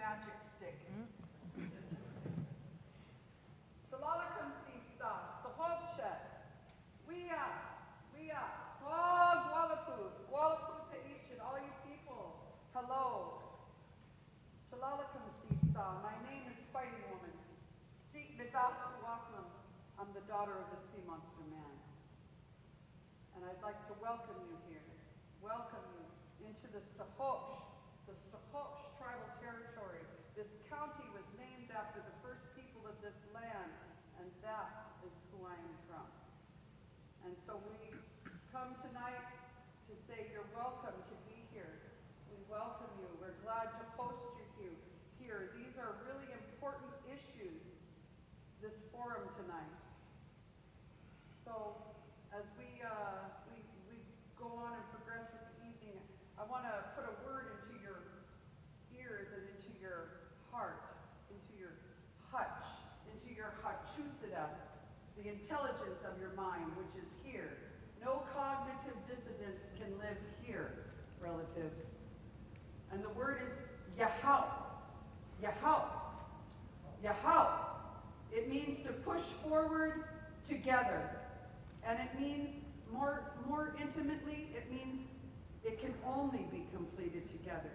magic stick. Salalakum si sta, stahobche, we at, Gualapu Tahitian, all you people, hello. Salalakum si sta, my name is Fighting Woman. Seek Vidasu Waklam, I'm the daughter of the sea monster man. And I'd like to welcome you here, welcome you into the Snohomish tribal territory. This county was named after the first people of this land, and that is who I am from. And so we come tonight to say you're welcome to be here. We welcome you. We're glad to host you here. These are really important issues, this forum tonight. So as we go on and progress with the evening, I want to put a word into your ears and into your heart, into your hutch, into your hachusida, the intelligence of your mind, which is here. No cognitive dissidents can live here, relatives. And the word is yahau. Yahau. Yahau. It means to push forward together. And it means more intimately, it means it can only be completed together.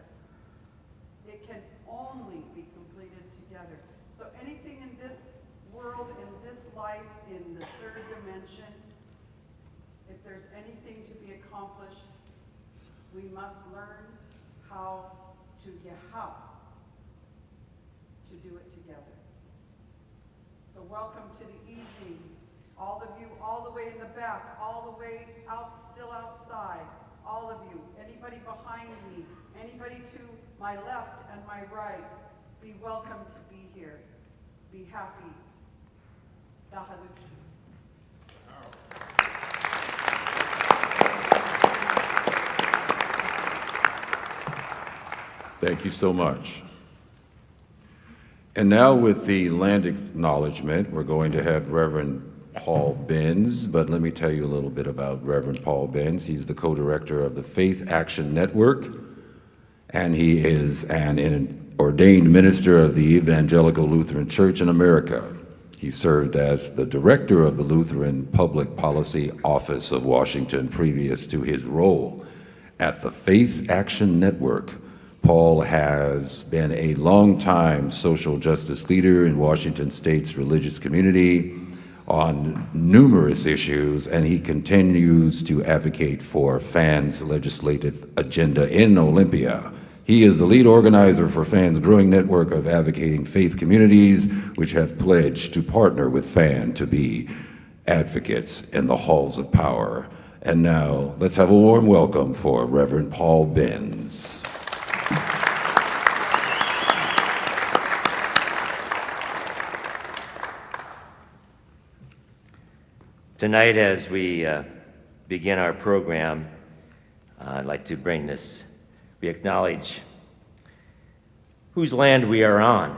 It can only be completed together. So anything in this world, in this life, in the third dimension, if there's anything to be accomplished, we must learn how to do it together. So welcome to the evening. All of you, all the way in the back, all the way out, still outside, all of you, anybody behind me, anybody to my left and my right, be welcome to be here. Be happy. Dahaluchi. Thank you so much. And now with the land acknowledgement, we're going to have Reverend Paul Benz, but let me tell you a little bit about Reverend Paul Benz. He's the co-director of the Faith Action Network, and he is an ordained minister of the Evangelical Lutheran Church in America. He served as the director of the Lutheran Public Policy Office of Washington previous to his role at the Faith Action Network. Paul has been a longtime social justice leader in Washington State's religious community on numerous issues, and he continues to advocate for FAN's legislative agenda in Olympia. He is the lead organizer for FAN's growing network of advocating faith communities, which have pledged to partner with FAN to be advocates in the halls of power. And now, let's have a warm welcome for Reverend Paul Benz. Tonight, as we begin our program, I'd like to bring this. We acknowledge whose land we are on,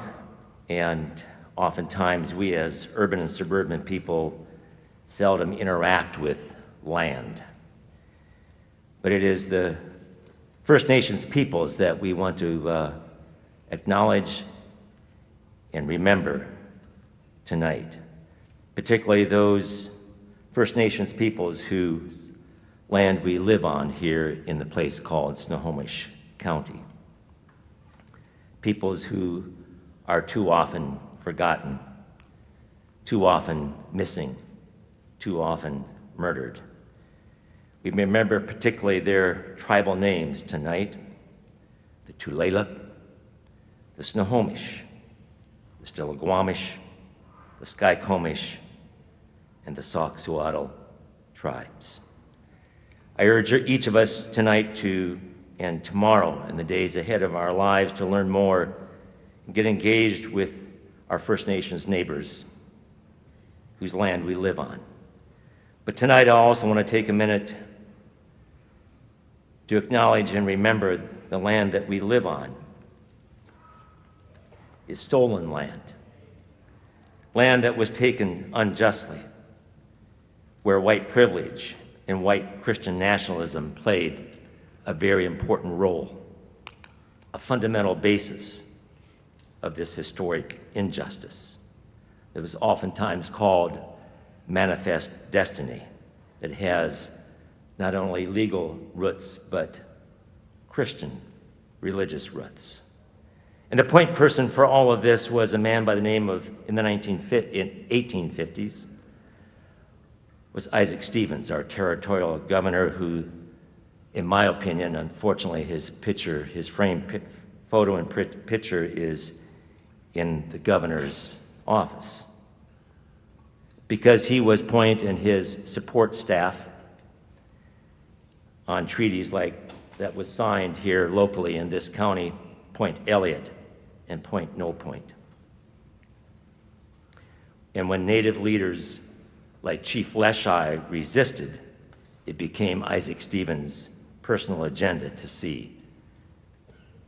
and oftentimes we as urban and suburban people seldom interact with land. But it is the First Nations peoples that we want to acknowledge and remember tonight, particularly those First Nations peoples whose land we live on here in the place called Snohomish County. Peoples who are too often forgotten, too often missing, too often murdered. We remember particularly their tribal names tonight: the Tulalip, the Snohomish, the Stillaguamish, the Skykomish, and the Sauk-Suatal tribes. I urge each of us tonight to, and tomorrow and the days ahead of our lives, to learn more and get engaged with our First Nations neighbors whose land we live on. But tonight I also want to take a minute to acknowledge and remember the land that we live on is stolen land, land that was taken unjustly, where white privilege and white Christian nationalism played a very important role, a fundamental basis of this historic injustice that was oftentimes called manifest destiny, that has not only legal roots, but Christian religious roots. And the point person for all of this was a man by the name of, in the 1850s, was Isaac Stevens, our territorial governor, who, in my opinion, unfortunately, his framed photo and picture is in the governor's office, because he was point in his support staff on treaties like that was signed here locally in this county, Point Elliott and Point No Point. And when Native leaders like Chief Leschi resisted, it became Isaac Stevens' personal agenda to see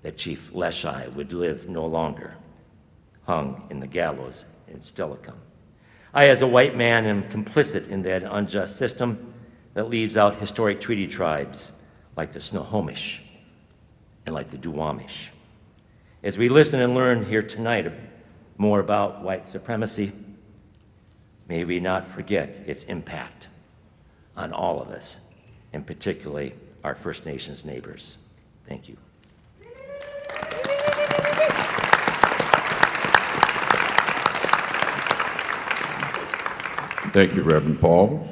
that Chief Leschi would live no longer, hung in the gallows in Steilacoom. I, as a white man, am complicit in that unjust system that leaves out historic treaty tribes like the Snohomish and like the Duwamish. As we listen and learn here tonight more about white supremacy, may we not forget its impact on all of us, and particularly our First Nations neighbors. Thank you. Thank you, Reverend Paul.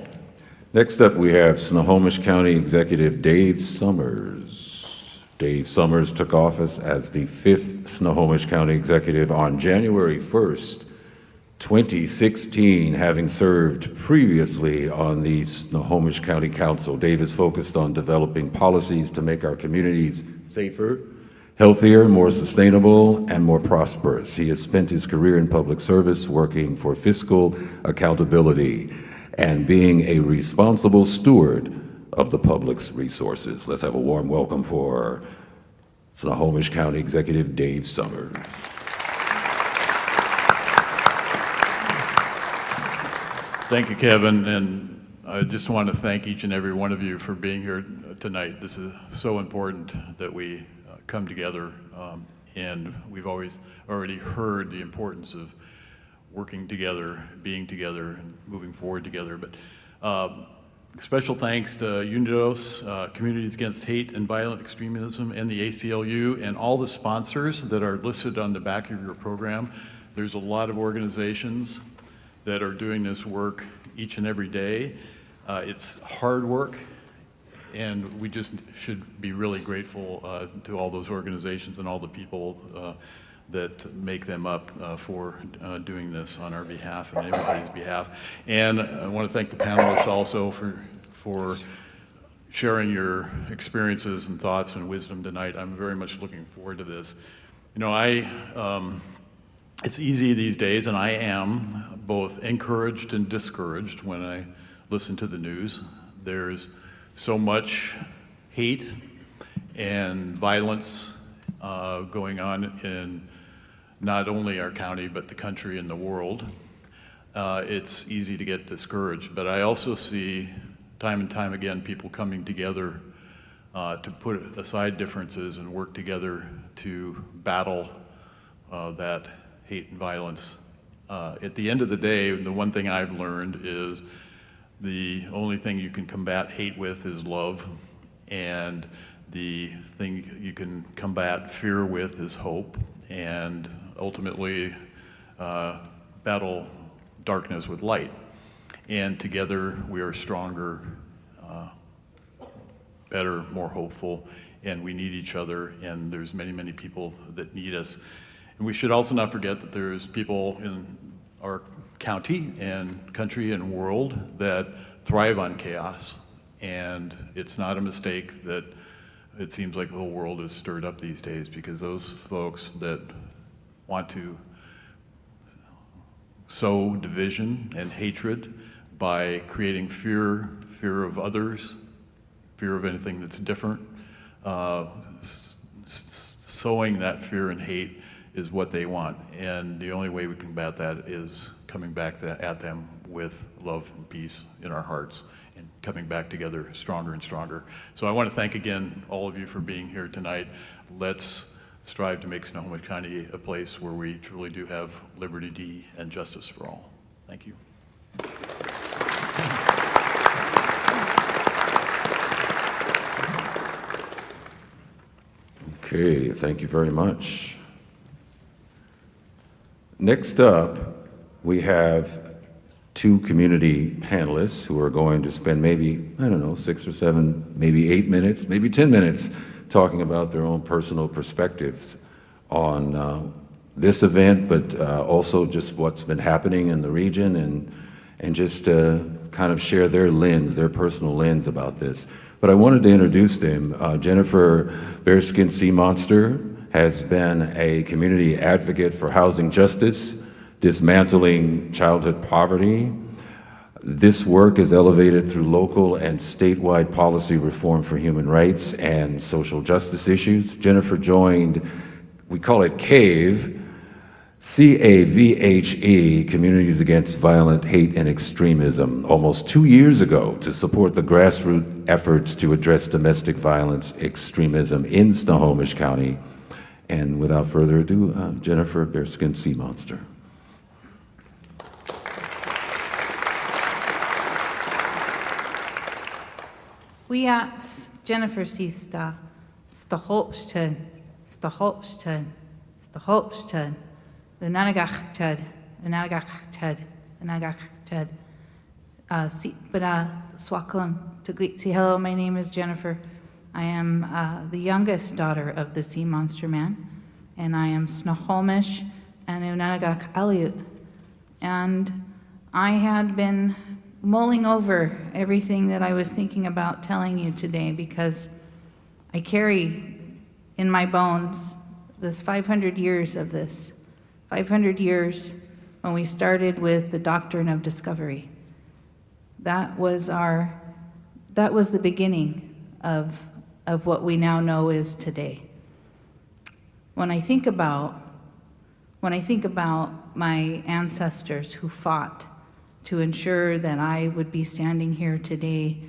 Next up, we have Snohomish County Executive Dave Summers. Dave Summers took office as the 5th Snohomish County Executive on January 1st, 2016, having served previously on the Snohomish County Council. Dave is focused on developing policies to make our communities safer, healthier, more sustainable, and more prosperous. He has spent his career in public service working for fiscal accountability and being a responsible steward of the public's resources. Let's have a warm welcome for Snohomish County Executive Dave Summers. Thank you, Kevin, and I just want to thank each and every one of you for being here tonight. This is so important that we come together, and we've already heard the importance of working together, being together, and moving forward together. But special thanks to Unidos, Communities Against Hate and Violent Extremism, and the ACLU, and all the sponsors that are listed on the back of your program. There's a lot of organizations that are doing this work each and every day. It's hard work, and we just should be really grateful to all those organizations and all the people that make them up for doing this on our behalf and everybody's behalf. And I want to thank the panelists also for sharing your experiences and thoughts and wisdom tonight. I'm very much looking forward to this. You know, it's easy these days, and I am both encouraged and discouraged when I listen to the news. There's so much hate and violence going on in not only our county, but the country and the world. It's easy to get discouraged, but I also see time and time again people coming together to put aside differences and work together to battle that hate and violence. At the end of the day, the one thing I've learned is the only thing you can combat hate with is love, and the thing you can combat fear with is hope, and ultimately battle darkness with light. And together we are stronger, better, more hopeful, and we need each other, and there's many, many people that need us. And we should also not forget that there's people in our county and country and world that thrive on chaos. And it's not a mistake that it seems like the whole world is stirred up these days, because those folks that want to sow division and hatred by creating fear of others, fear of anything that's different, sowing that fear and hate is what they want. And the only way we combat that is coming back at them with love and peace in our hearts, and coming back together stronger and stronger. So I want to thank again all of you for being here tonight. Let's strive to make Snohomish County a place where we truly do have liberty and justice for all. Thank you. Okay, thank you very much. Next up, we have two community panelists who are going to spend maybe, I don't know, 6 or 7, maybe 8 minutes, maybe 10 minutes talking about their own personal perspectives on this event, but also just what's been happening in the region and just kind of share their lens, their personal lens about this. But I wanted to introduce them. Jennifer Bereskin-SeaMonster has been a community advocate for housing justice, dismantling childhood poverty. This work is elevated through local and statewide policy reform for human rights and social justice issues. Jennifer joined, we call it CAHVE, C-A-V-H-E, Communities Against Violent Hate and Extremism, almost 2 years ago to support the grassroots efforts to address domestic violence extremism in Snohomish County. And without further ado, Jennifer Bereskin-SeaMonster. We at Jennifer Sista, Stahopsted, the Nanagachted, Sitbada Swaklam to greet. Say hello, my name is Jennifer. I am the youngest daughter of the Sea Monster Man, and I am Snohomish and Unanagak Aliut. And I had been mulling over everything that I was thinking about telling you today because I carry in my bones this 500 years of this. 500 years when we started with the doctrine of discovery. That was the beginning of what we now know is today. When I think about my ancestors who fought to ensure that I would be standing here today,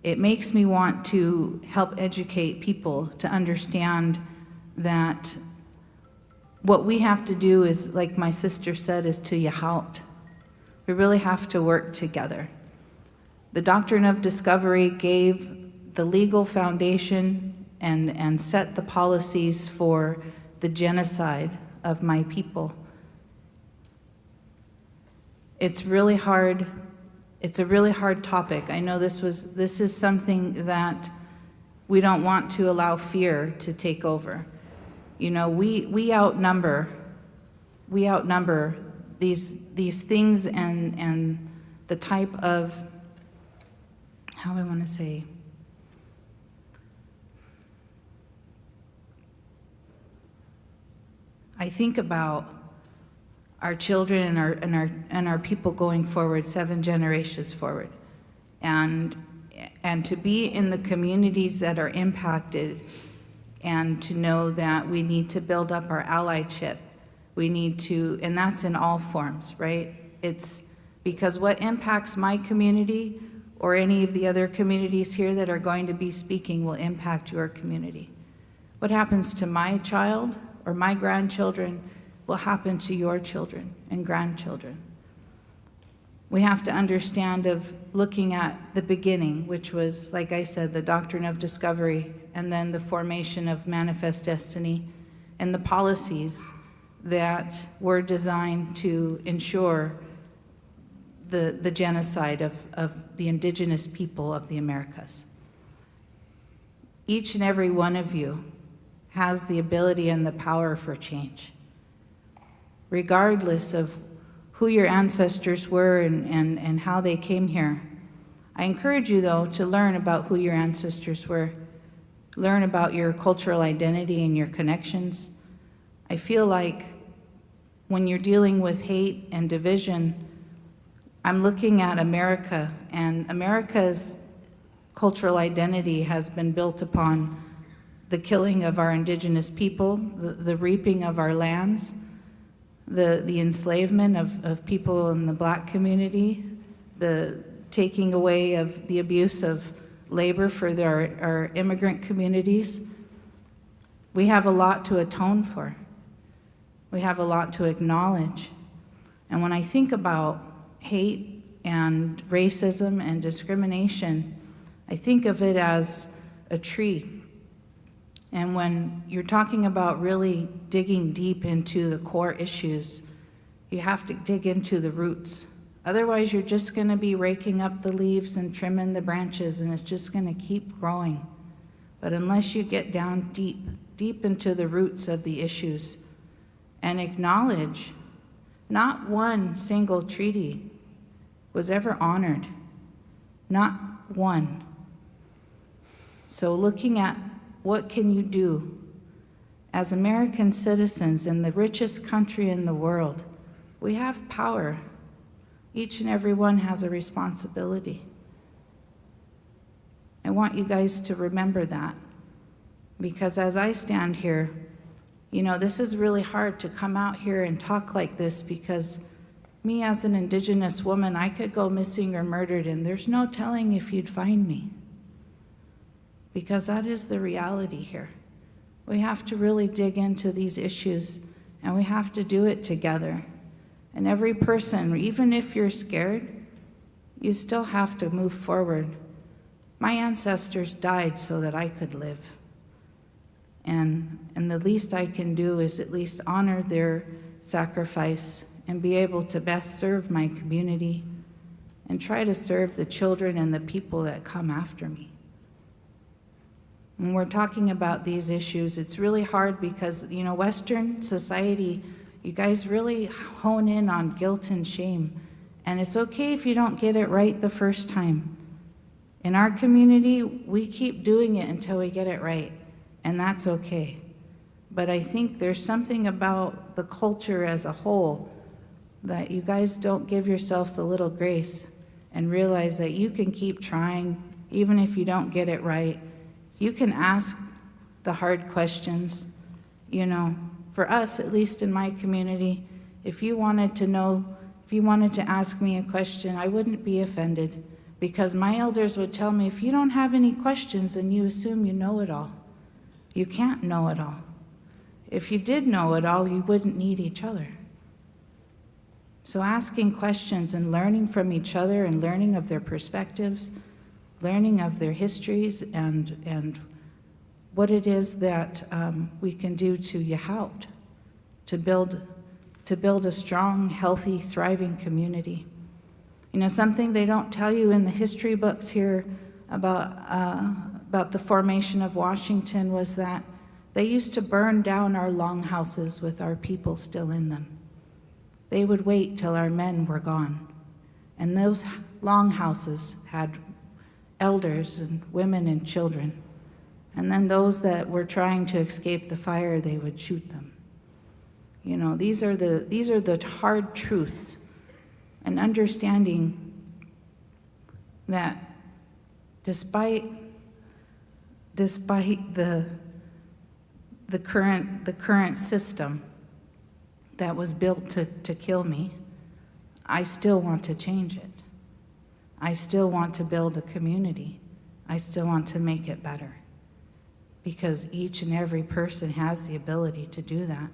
it makes me want to help educate people to understand that what we have to do is, like my sister said, is to yahout. We really have to work together. The doctrine of discovery gave the legal foundation and set the policies for the genocide of my people. It's really hard. It's a really hard topic. I know this is something that we don't want to allow fear to take over. You know, we outnumber these things and the type of, how do I want to say, I think about our children and our people going forward, 7 generations forward, and to be in the communities that are impacted, and to know that we need to build up our allyship. We need to, and that's in all forms, right? It's because what impacts my community or any of the other communities here that are going to be speaking will impact your community. What happens to my child or my grandchildren will happen to your children and grandchildren. We have to understand of looking at the beginning, which was, like I said, the doctrine of discovery, and then the formation of manifest destiny, and the policies that were designed to ensure the genocide of the indigenous people of the Americas. Each and every one of you has the ability and the power for change, regardless of who your ancestors were and how they came here. I encourage you, though, to learn about who your ancestors were, learn about your cultural identity and your connections. I feel like when you're dealing with hate and division, I'm looking at America, and America's cultural identity has been built upon the killing of our indigenous people, the reaping of our lands, the enslavement of people in the Black community, the taking away of the abuse of labor for our immigrant communities. We have a lot to atone for. We have a lot to acknowledge. And when I think about hate and racism and discrimination, I think of it as a tree. And when you're talking about really digging deep into the core issues, you have to dig into the roots. Otherwise, you're just going to be raking up the leaves and trimming the branches, and it's just going to keep growing. But unless you get down deep into the roots of the issues and acknowledge not one single treaty was ever honored, not one. So looking at what can you do as American citizens in the richest country in the world, we have power. Each and every one has a responsibility. I want you guys to remember that, because as I stand here, you know, this is really hard to come out here and talk like this, because me as an Indigenous woman, I could go missing or murdered and there's no telling if you'd find me, because that is the reality here. We have to really dig into these issues, and we have to do it together. And every person, even if you're scared, you still have to move forward. My ancestors died so that I could live. And the least I can do is at least honor their sacrifice and be able to best serve my community and try to serve the children and the people that come after me. When we're talking about these issues, it's really hard because, you know, Western society, you guys really hone in on guilt and shame. And it's okay if you don't get it right the first time. In our community, we keep doing it until we get it right, and that's okay. But I think there's something about the culture as a whole that you guys don't give yourselves a little grace and realize that you can keep trying even if you don't get it right. You can ask the hard questions. You know, for us, at least in my community, if you wanted to ask me a question, I wouldn't be offended, because my elders would tell me, if you don't have any questions, then you assume you know it all. You can't know it all. If you did know it all, you wouldn't need each other. So asking questions and learning from each other and learning of their perspectives, learning of their histories, and what it is that we can do to Yahout, to build a strong, healthy, thriving community. You know, something they don't tell you in the history books here about the formation of Washington was that they used to burn down our longhouses with our people still in them. They would wait till our men were gone. And those longhouses had elders and women and children. And then those that were trying to escape the fire, they would shoot them. You know, these are the hard truths, and understanding that despite the current system that was built to kill me, I still want to change it. I still want to build a community. I still want to make it better, because each and every person has the ability to do that.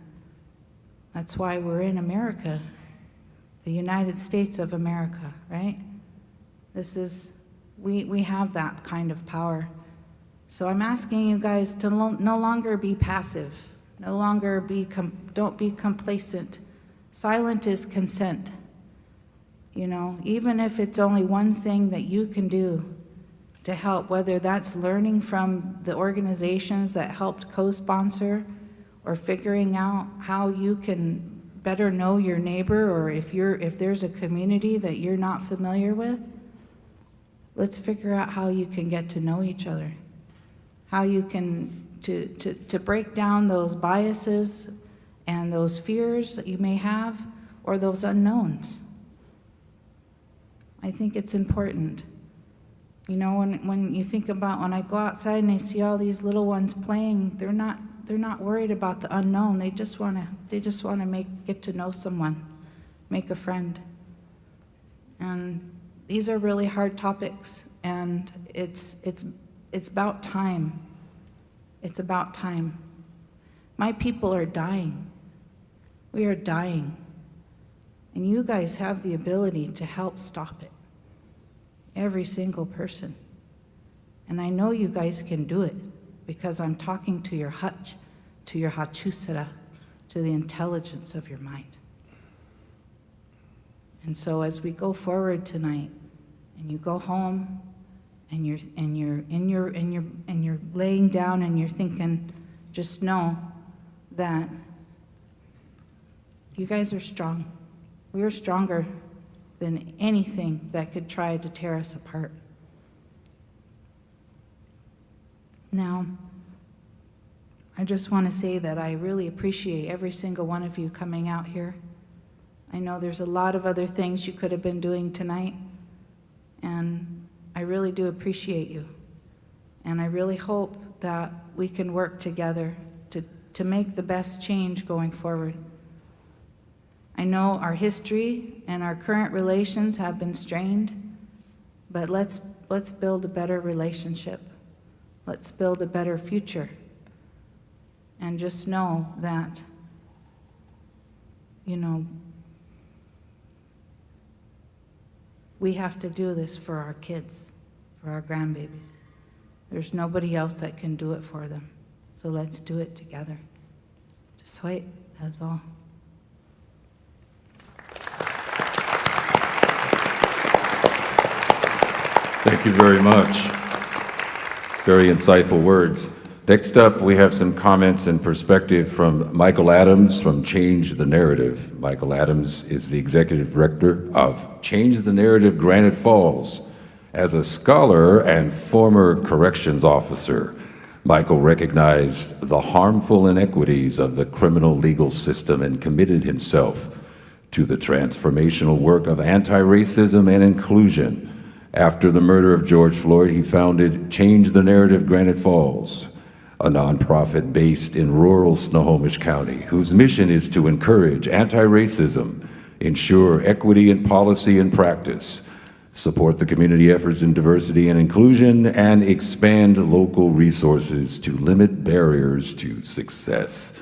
That's why we're in America, the United States of America, right? We have that kind of power. So I'm asking you guys to no longer be passive, no longer don't be complacent. Silent is consent. You know, even if it's only one thing that you can do to help, whether that's learning from the organizations that helped co-sponsor, or figuring out how you can better know your neighbor, or if there's a community that you're not familiar with, let's figure out how you can get to know each other, how you can to break down those biases and those fears that you may have, or those unknowns. I think it's important. You know, when you think about, when I go outside and I see all these little ones playing, they're not worried about the unknown. They just want to get to know someone, make a friend. And these are really hard topics, and it's about time. It's about time. My people are dying. We are dying. And you guys have the ability to help stop it. Every single person. And I know you guys can do it because I'm talking to your hutch, to your hachusara, to the intelligence of your mind. And so as we go forward tonight, and you go home, and you're laying down and you're thinking, just know that you guys are strong. We are stronger than anything that could try to tear us apart. Now, I just want to say that I really appreciate every single one of you coming out here. I know there's a lot of other things you could have been doing tonight, and I really do appreciate you. And I really hope that we can work together to make the best change going forward. I know our history and our current relations have been strained, but let's build a better relationship. Let's build a better future. And just know that, we have to do this for our kids, for our grandbabies. There's nobody else that can do it for them. So let's do it together. Just wait, that's all. Thank you very much. Very insightful words. Next up, we have some comments and perspective from Michael Adams from Change the Narrative. Michael Adams is the Executive Director of Change the Narrative Granite Falls. As a scholar and former corrections officer, Michael recognized the harmful inequities of the criminal legal system and committed himself to the transformational work of anti-racism and inclusion. After the murder of George Floyd, he founded Change the Narrative Granite Falls, a nonprofit based in rural Snohomish County, whose mission is to encourage anti-racism, ensure equity in policy and practice, support the community efforts in diversity and inclusion, and expand local resources to limit barriers to success.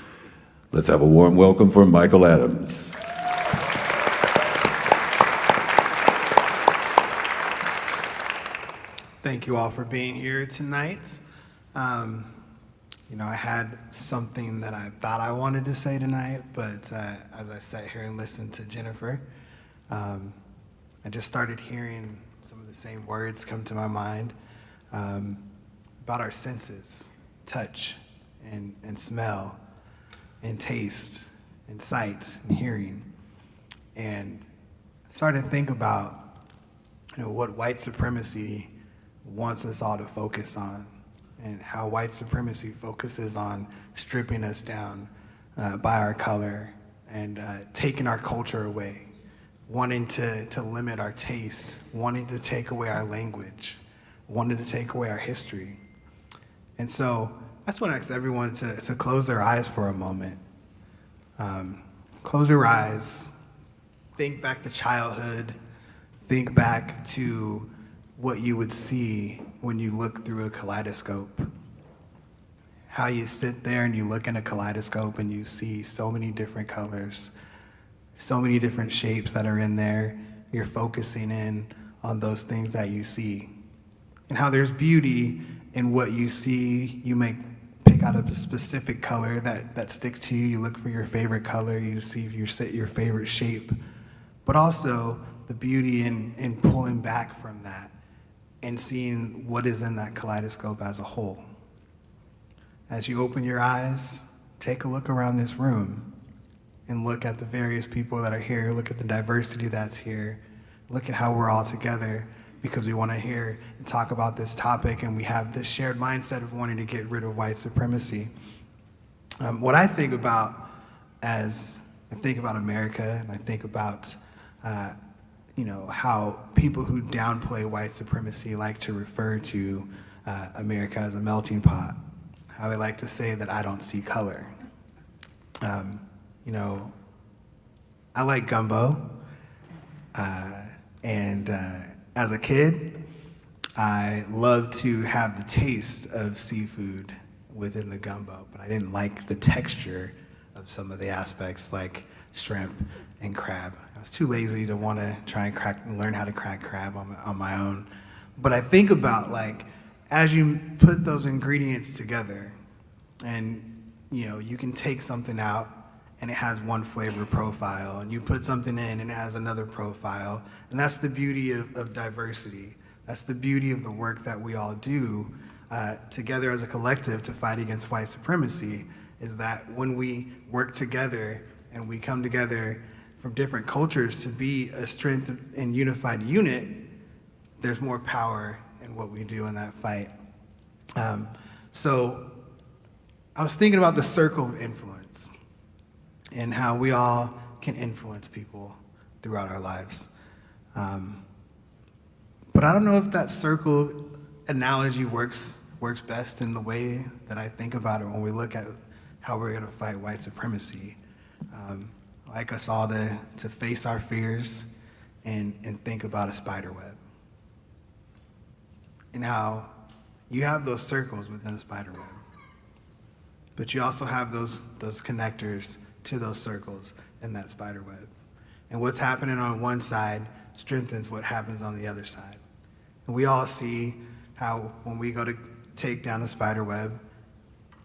Let's have a warm welcome for Michael Adams. Thank you all for being here tonight. I had something that I thought I wanted to say tonight, but as I sat here and listened to Jennifer, I just started hearing some of the same words come to my mind about our senses, touch and smell and taste and sight and hearing. And I started to think about what white supremacy wants us all to focus on, and how white supremacy focuses on stripping us down by our color and taking our culture away, wanting to limit our taste, wanting to take away our language, wanting to take away our history. And so I just want to ask everyone to close their eyes for a moment. Close your eyes, think back to childhood, think back to what you would see when you look through a kaleidoscope. How you sit there and you look in a kaleidoscope and you see so many different colors, so many different shapes that are in there. You're focusing in on those things that you see. And how there's beauty in what you see. You may pick out a specific color that sticks to you. You look for your favorite color, you see your favorite shape. But also the beauty in pulling back from that and seeing what is in that kaleidoscope as a whole. As you open your eyes, take a look around this room and look at the various people that are here, look at the diversity that's here, look at how we're all together because we want to hear and talk about this topic, and we have this shared mindset of wanting to get rid of white supremacy. What I think about as I think about America, and I think about how people who downplay white supremacy like to refer to America as a melting pot, how they like to say that I don't see color. I like gumbo, and as a kid, I loved to have the taste of seafood within the gumbo, but I didn't like the texture of some of the aspects like shrimp and crab. I was too lazy to want to try and learn how to crack crab on my own. But I think about, like, as you put those ingredients together, and you can take something out and it has one flavor profile, and you put something in and it has another profile, and that's the beauty of diversity. That's the beauty of the work that we all do together as a collective to fight against white supremacy, is that when we work together and we come together from different cultures to be a strength and unified unit, there's more power in what we do in that fight. So I was thinking about the circle of influence and how we all can influence people throughout our lives. But I don't know if that circle analogy works best in the way that I think about it when we look at how we're gonna fight white supremacy. I'd like us all to face our fears and think about a spider web. And how you have those circles within a spider web, but you also have those connectors to those circles in that spider web. And what's happening on one side strengthens what happens on the other side. And we all see how when we go to take down a spider web,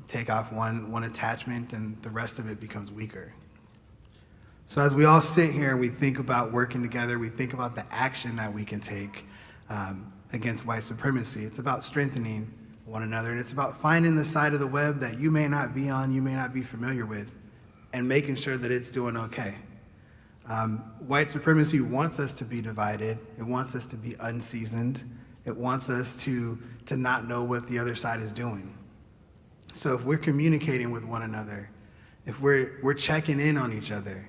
take off one attachment, and the rest of it becomes weaker. So as we all sit here and we think about working together, we think about the action that we can take against white supremacy. It's about strengthening one another, and it's about finding the side of the web that you may not be on, you may not be familiar with, and making sure that it's doing okay. White supremacy wants us to be divided. It wants us to be unseasoned. It wants us to not know what the other side is doing. So if we're communicating with one another, if we're checking in on each other,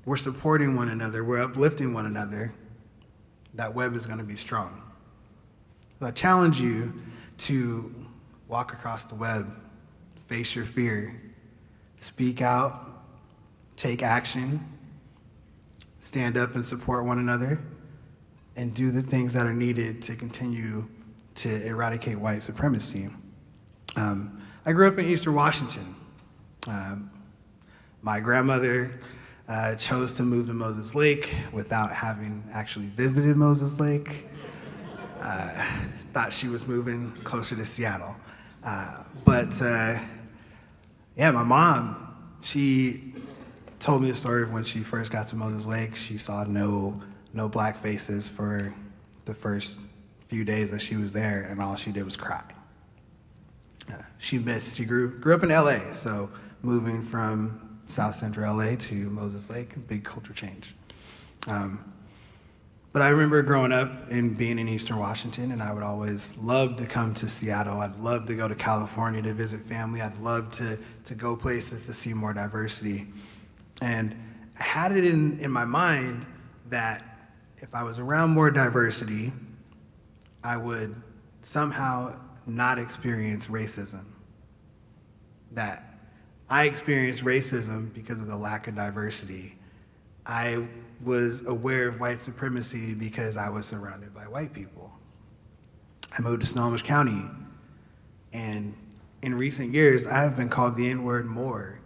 we're supporting one another, we're uplifting one another, that web is going to be strong. So I challenge you to walk across the web, face your fear, speak out, take action, stand up and support one another, and do the things that are needed to continue to eradicate white supremacy. I grew up in Eastern Washington. My grandmother chose to move to Moses Lake without having actually visited Moses Lake. Thought she was moving closer to Seattle. Yeah, my mom, she told me the story of when she first got to Moses Lake. She saw no black faces for the first few days that she was there, and all she did was cry. She grew up in LA, so moving from South Central LA to Moses Lake, a big culture change. But I remember growing up and being in Eastern Washington, and I would always love to come to Seattle. I'd love to go to California to visit family. I'd love to go places to see more diversity. And I had it in my mind that if I was around more diversity, I would somehow not experience racism. That I experienced racism because of the lack of diversity. I was aware of white supremacy because I was surrounded by white people. I moved to Snohomish County, and in recent years, I have been called the N-word more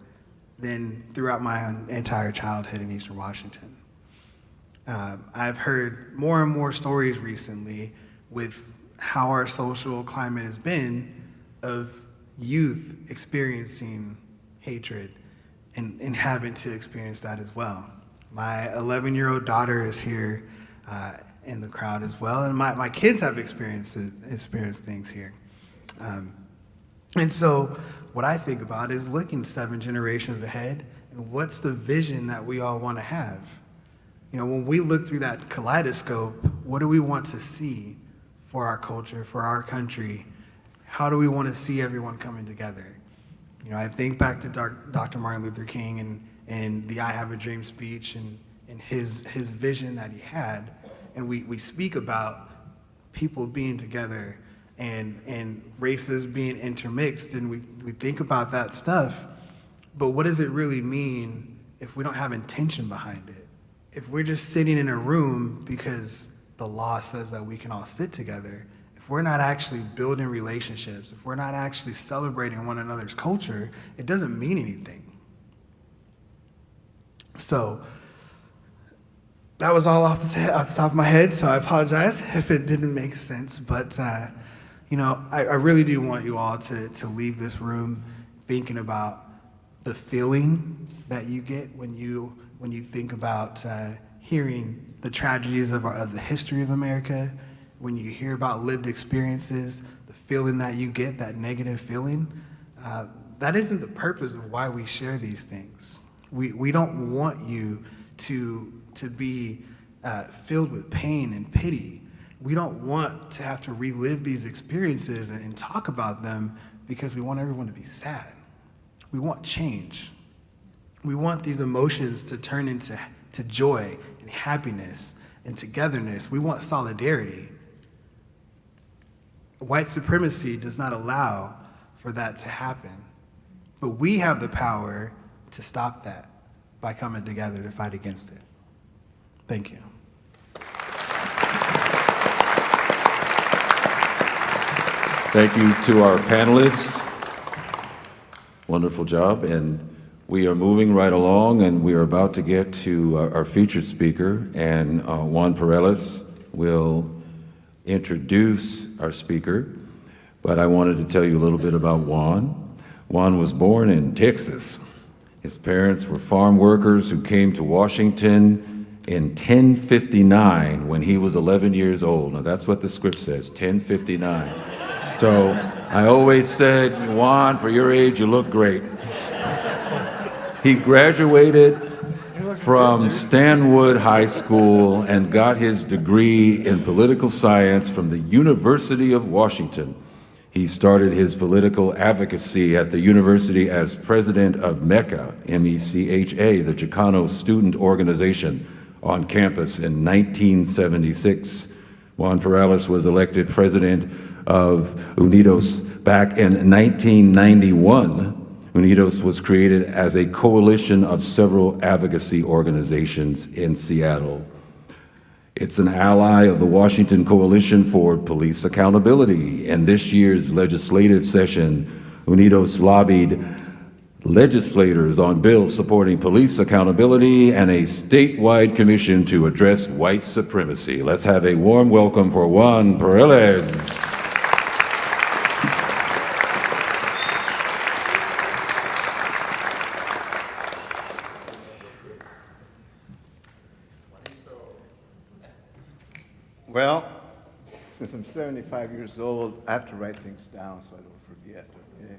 than throughout my entire childhood in Eastern Washington. I've heard more and more stories recently with how our social climate has been of youth experiencing hatred and having to experience that as well. My 11-year-old daughter is here in the crowd as well, and my kids have experienced things here. And so what I think about is looking 7 generations ahead, and what's the vision that we all want to have? You know, when we look through that kaleidoscope, what do we want to see for our culture, for our country? How do we want to see everyone coming together? You know, I think back to Dr. Martin Luther King and the I Have a Dream speech and his vision that he had. And we speak about people being together and races being intermixed, and we think about that stuff. But what does it really mean if we don't have intention behind it? If we're just sitting in a room because the law says that we can all sit together, if if we're not actually building relationships, if we're not actually celebrating one another's culture, it doesn't mean anything. So that was all off the top of my head, so I apologize if it didn't make sense. But you know, I really do want you all to leave this room thinking about the feeling that you get when you think about hearing the tragedies of the history of America, when you hear about lived experiences, the feeling that you get, that negative feeling. That isn't the purpose of why we share these things. We don't want you to be filled with pain and pity. We don't want to have to relive these experiences and talk about them because we want everyone to be sad. We want change. We want these emotions to turn into joy and happiness and togetherness. We want solidarity. White supremacy does not allow for that to happen. But we have the power to stop that by coming together to fight against it. Thank you. Thank you to our panelists. Wonderful job. And we are moving right along, and we are about to get to our featured speaker, and Juan Peralez will introduce our speaker. But I wanted to tell you a little bit about Juan. Juan was born in Texas. His parents were farm workers who came to Washington in 1059 when he was 11 years old. Now that's what the script says, 1059. So I always said, Juan, for your age, you look great. He graduated from Stanwood High School and got his degree in political science from the University of Washington. He started his political advocacy at the university as president of MECHA, M-E-C-H-A, the Chicano Student Organization, on campus in 1976. Juan Peralez was elected president of Unidos back in 1991. Unidos was created as a coalition of several advocacy organizations in Seattle. It's an ally of the Washington Coalition for Police Accountability. In this year's legislative session, Unidos lobbied legislators on bills supporting police accountability and a statewide commission to address white supremacy. Let's have a warm welcome for Juan Peralez. Well, since I'm 75 years old, I have to write things down so I don't forget, okay?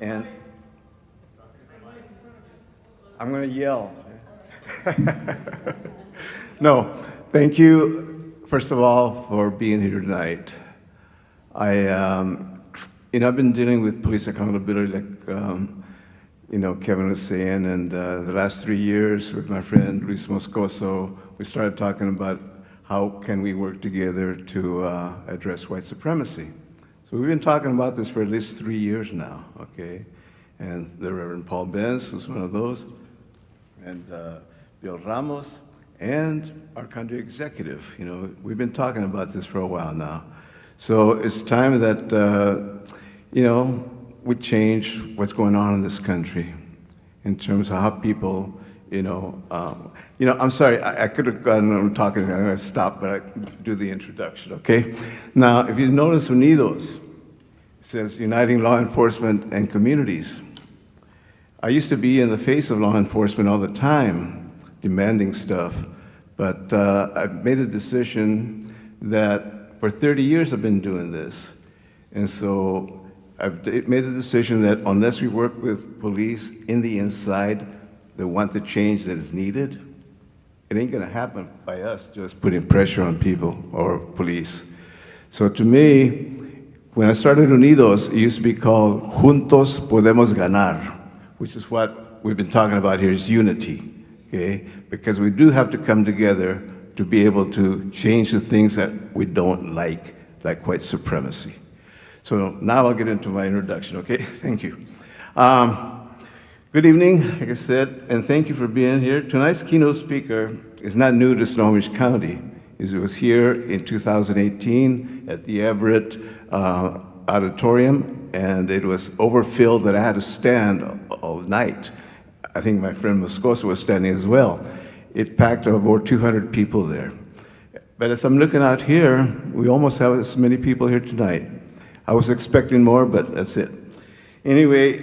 And I'm going to yell. No, thank you, first of all, for being here tonight. I've been dealing with police accountability, like, Kevin was saying, and the last 3 years with my friend Luis Moscoso, we started talking about how can we work together to address white supremacy. So we've been talking about this for at least 3 years now, okay? And the Reverend Paul Benz was one of those, and Bill Ramos, and our country executive. We've been talking about this for a while now. So it's time that, we change what's going on in this country in terms of how people, I'm sorry, I could have gotten on talking, I'm going to stop, but I do the introduction, okay? Now, if you notice Unidos, it says uniting law enforcement and communities. I used to be in the face of law enforcement all the time, demanding stuff, but I've made a decision that for 30 years I've been doing this. And so I've made a decision that unless we work with police in the inside that want the change that is needed, it ain't gonna happen by us just putting pressure on people or police. So to me, when I started Unidos, it used to be called Juntos Podemos Ganar, which is what we've been talking about here, is unity, okay? Because we do have to come together to be able to change the things that we don't like white supremacy. So now I'll get into my introduction, okay? Thank you. Good evening, like I said, and thank you for being here. Tonight's keynote speaker is not new to Snohomish County. is it was here in 2018 at the Everett auditorium, and it was overfilled that I had to stand all night. I think my friend Moscoso was standing as well. It packed over 200 people there. But as I'm looking out here, we almost have as many people here tonight. I was expecting more, but that's it. Anyway,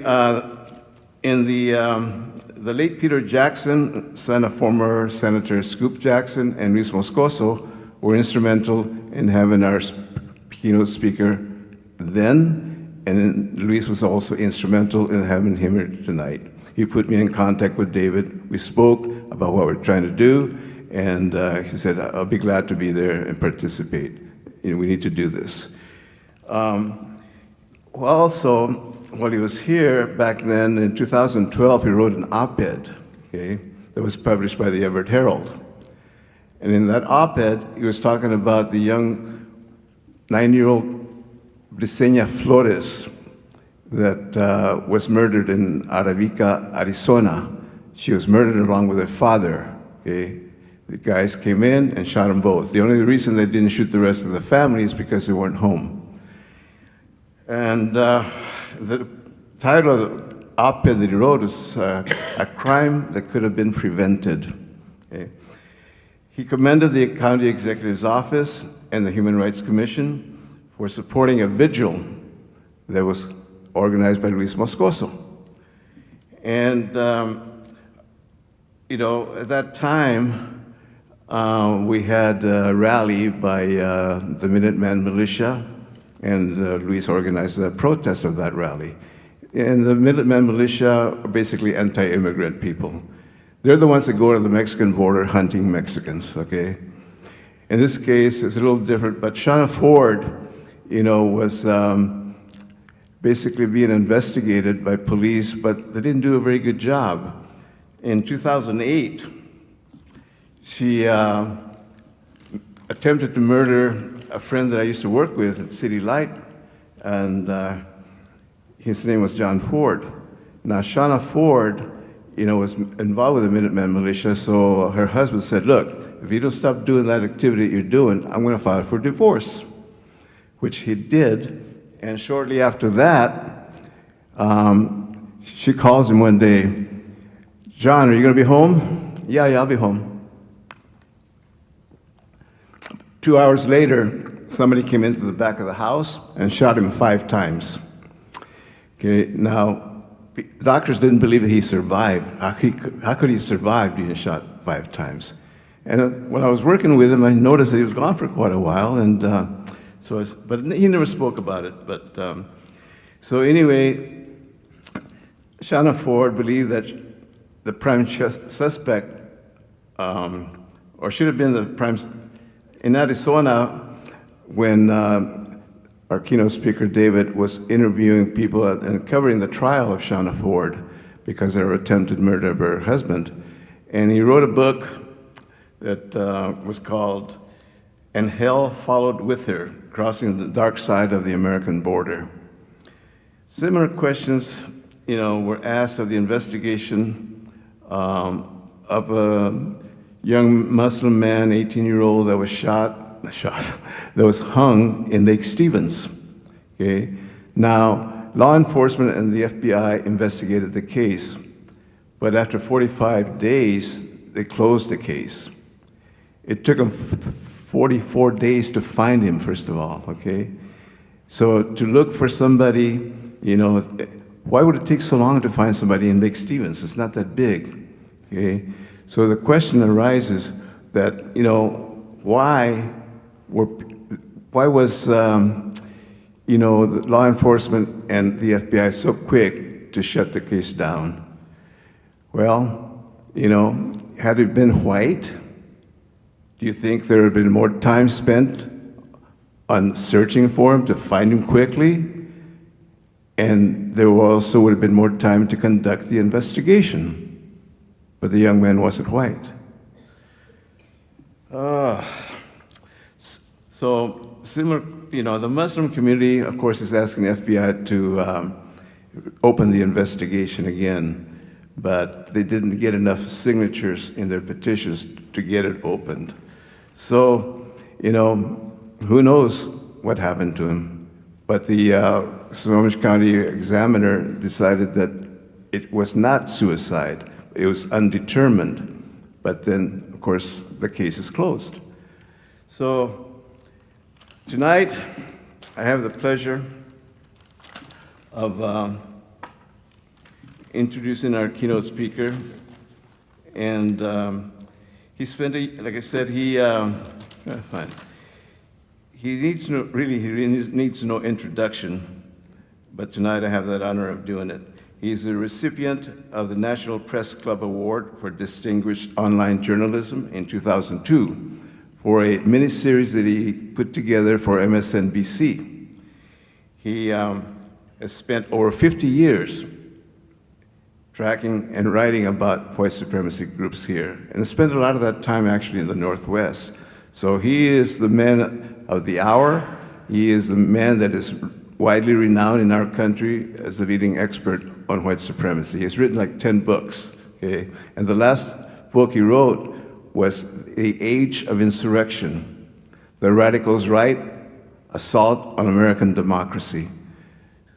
in the late Peter Jackson, son of former Senator Scoop Jackson, and Luis Moscoso were instrumental in having our keynote speaker then, and then Luis was also instrumental in having him here tonight. He put me in contact with David. We spoke about what we're trying to do, and he said, I'll be glad to be there and participate. You know, we need to do this. Also, while he was here back then, in 2012, he wrote an op-ed, okay, that was published by the Everett Herald. And in that op-ed, he was talking about the young 9-year-old Briseña Flores that was murdered in Aravica, Arizona. She was murdered along with her father, okay? The guys came in and shot them both. The only reason they didn't shoot the rest of the family is because they weren't home. And the title of the op-ed that he wrote is A Crime That Could Have Been Prevented. Okay? He commended the County Executive's Office and the Human Rights Commission for supporting a vigil that was organized by Luis Moscoso. And, you know, at that time, we had a rally by the Minuteman militia, and Luis organized a protest of that rally. And the Minuteman militia are basically anti-immigrant people. They're the ones that go to the Mexican border hunting Mexicans, okay? In this case, it's a little different, but Shauna Ford, you know, was basically being investigated by police, but they didn't do a very good job. In 2008, she attempted to murder a friend that I used to work with at City Light, and his name was John Ford. Now, Shauna Ford, you know, was involved with the Minuteman militia, so her husband said, look, if you don't stop doing that activity you're doing, I'm gonna file for divorce, which he did. And shortly after that, she calls him one day, John, are you gonna be home? Yeah, I'll be home. 2 hours later, somebody came into the back of the house and shot him 5 times. Okay, now, doctors didn't believe that he survived. How could he survive being shot 5 times? And when I was working with him, I noticed that he was gone for quite a while, and but he never spoke about it. But so anyway, Shauna Ford believed that the prime suspect, or should have been the prime, in Arizona, when our keynote speaker David was interviewing people and covering the trial of Shauna Ford because of her attempted murder of her husband, and he wrote a book that was called "And Hell Followed With Her: Crossing the Dark Side of the American Border." Similar questions, you know, were asked of the investigation of a young Muslim man, 18-year-old, that was that was hung in Lake Stevens. Okay, now law enforcement and the FBI investigated the case, but after 45 days, they closed the case. It took them 44 days to find him, first of all, okay? So to look for somebody, you know, why would it take so long to find somebody in Lake Stevens? It's not that big, okay? So the question arises that, you know, why was, you know, the law enforcement and the FBI so quick to shut the case down? Well, you know, had it been white, do you think there would have been more time spent on searching for him to find him quickly? And there also would have been more time to conduct the investigation. But the young man wasn't white. So similar, you know, the Muslim community, of course, is asking the FBI to open the investigation again, but they didn't get enough signatures in their petitions to get it opened. So who knows what happened to him. But the Snohomish County Examiner decided that it was not suicide. It was undetermined. But then, of course, the case is closed. So tonight, I have the pleasure of introducing our keynote speaker. And he spent, like I said, fine. He needs no introduction, but tonight I have that honor of doing it. He's a recipient of the National Press Club Award for Distinguished Online Journalism in 2002 for a miniseries that he put together for MSNBC. He has spent over 50 years tracking and writing about white supremacy groups here, and spent a lot of that time actually in the Northwest. So he is the man of the hour. He is the man that is widely renowned in our country as the leading expert on white supremacy. He's written like 10 books, okay? And the last book he wrote was The Age of Insurrection, The Radicals' Right, Assault on American Democracy.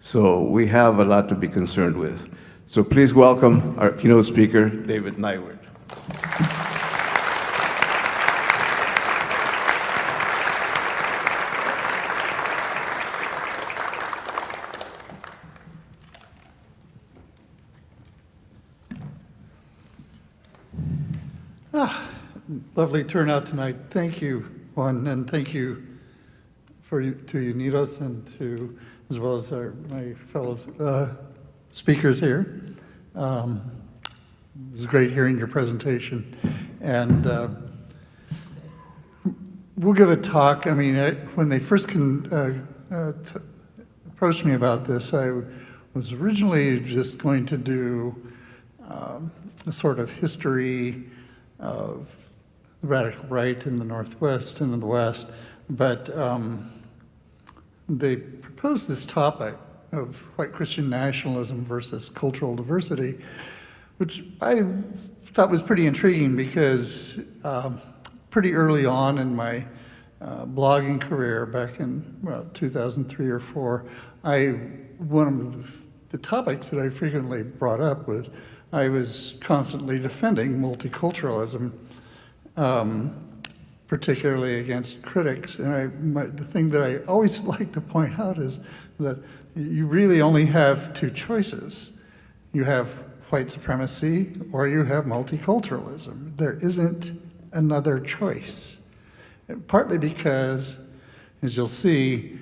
So we have a lot to be concerned with. So please welcome our keynote speaker, David Neiwert. Lovely turnout tonight. Thank you, Juan, and thank you to Unidos and to, as well as my fellow speakers here. It was great hearing your presentation, and we'll give a talk. I mean, when they first approached me about this, I was originally just going to do a sort of history of the radical right in the Northwest and in the West, but they proposed this topic of white Christian nationalism versus cultural diversity, which I thought was pretty intriguing because pretty early on in my blogging career, back in 2003 or 4, one of the topics that I frequently brought up was I was constantly defending multiculturalism, particularly against critics. And the thing that I always like to point out is that you really only have two choices. You have white supremacy or you have multiculturalism. There isn't another choice. Partly because, as you'll see,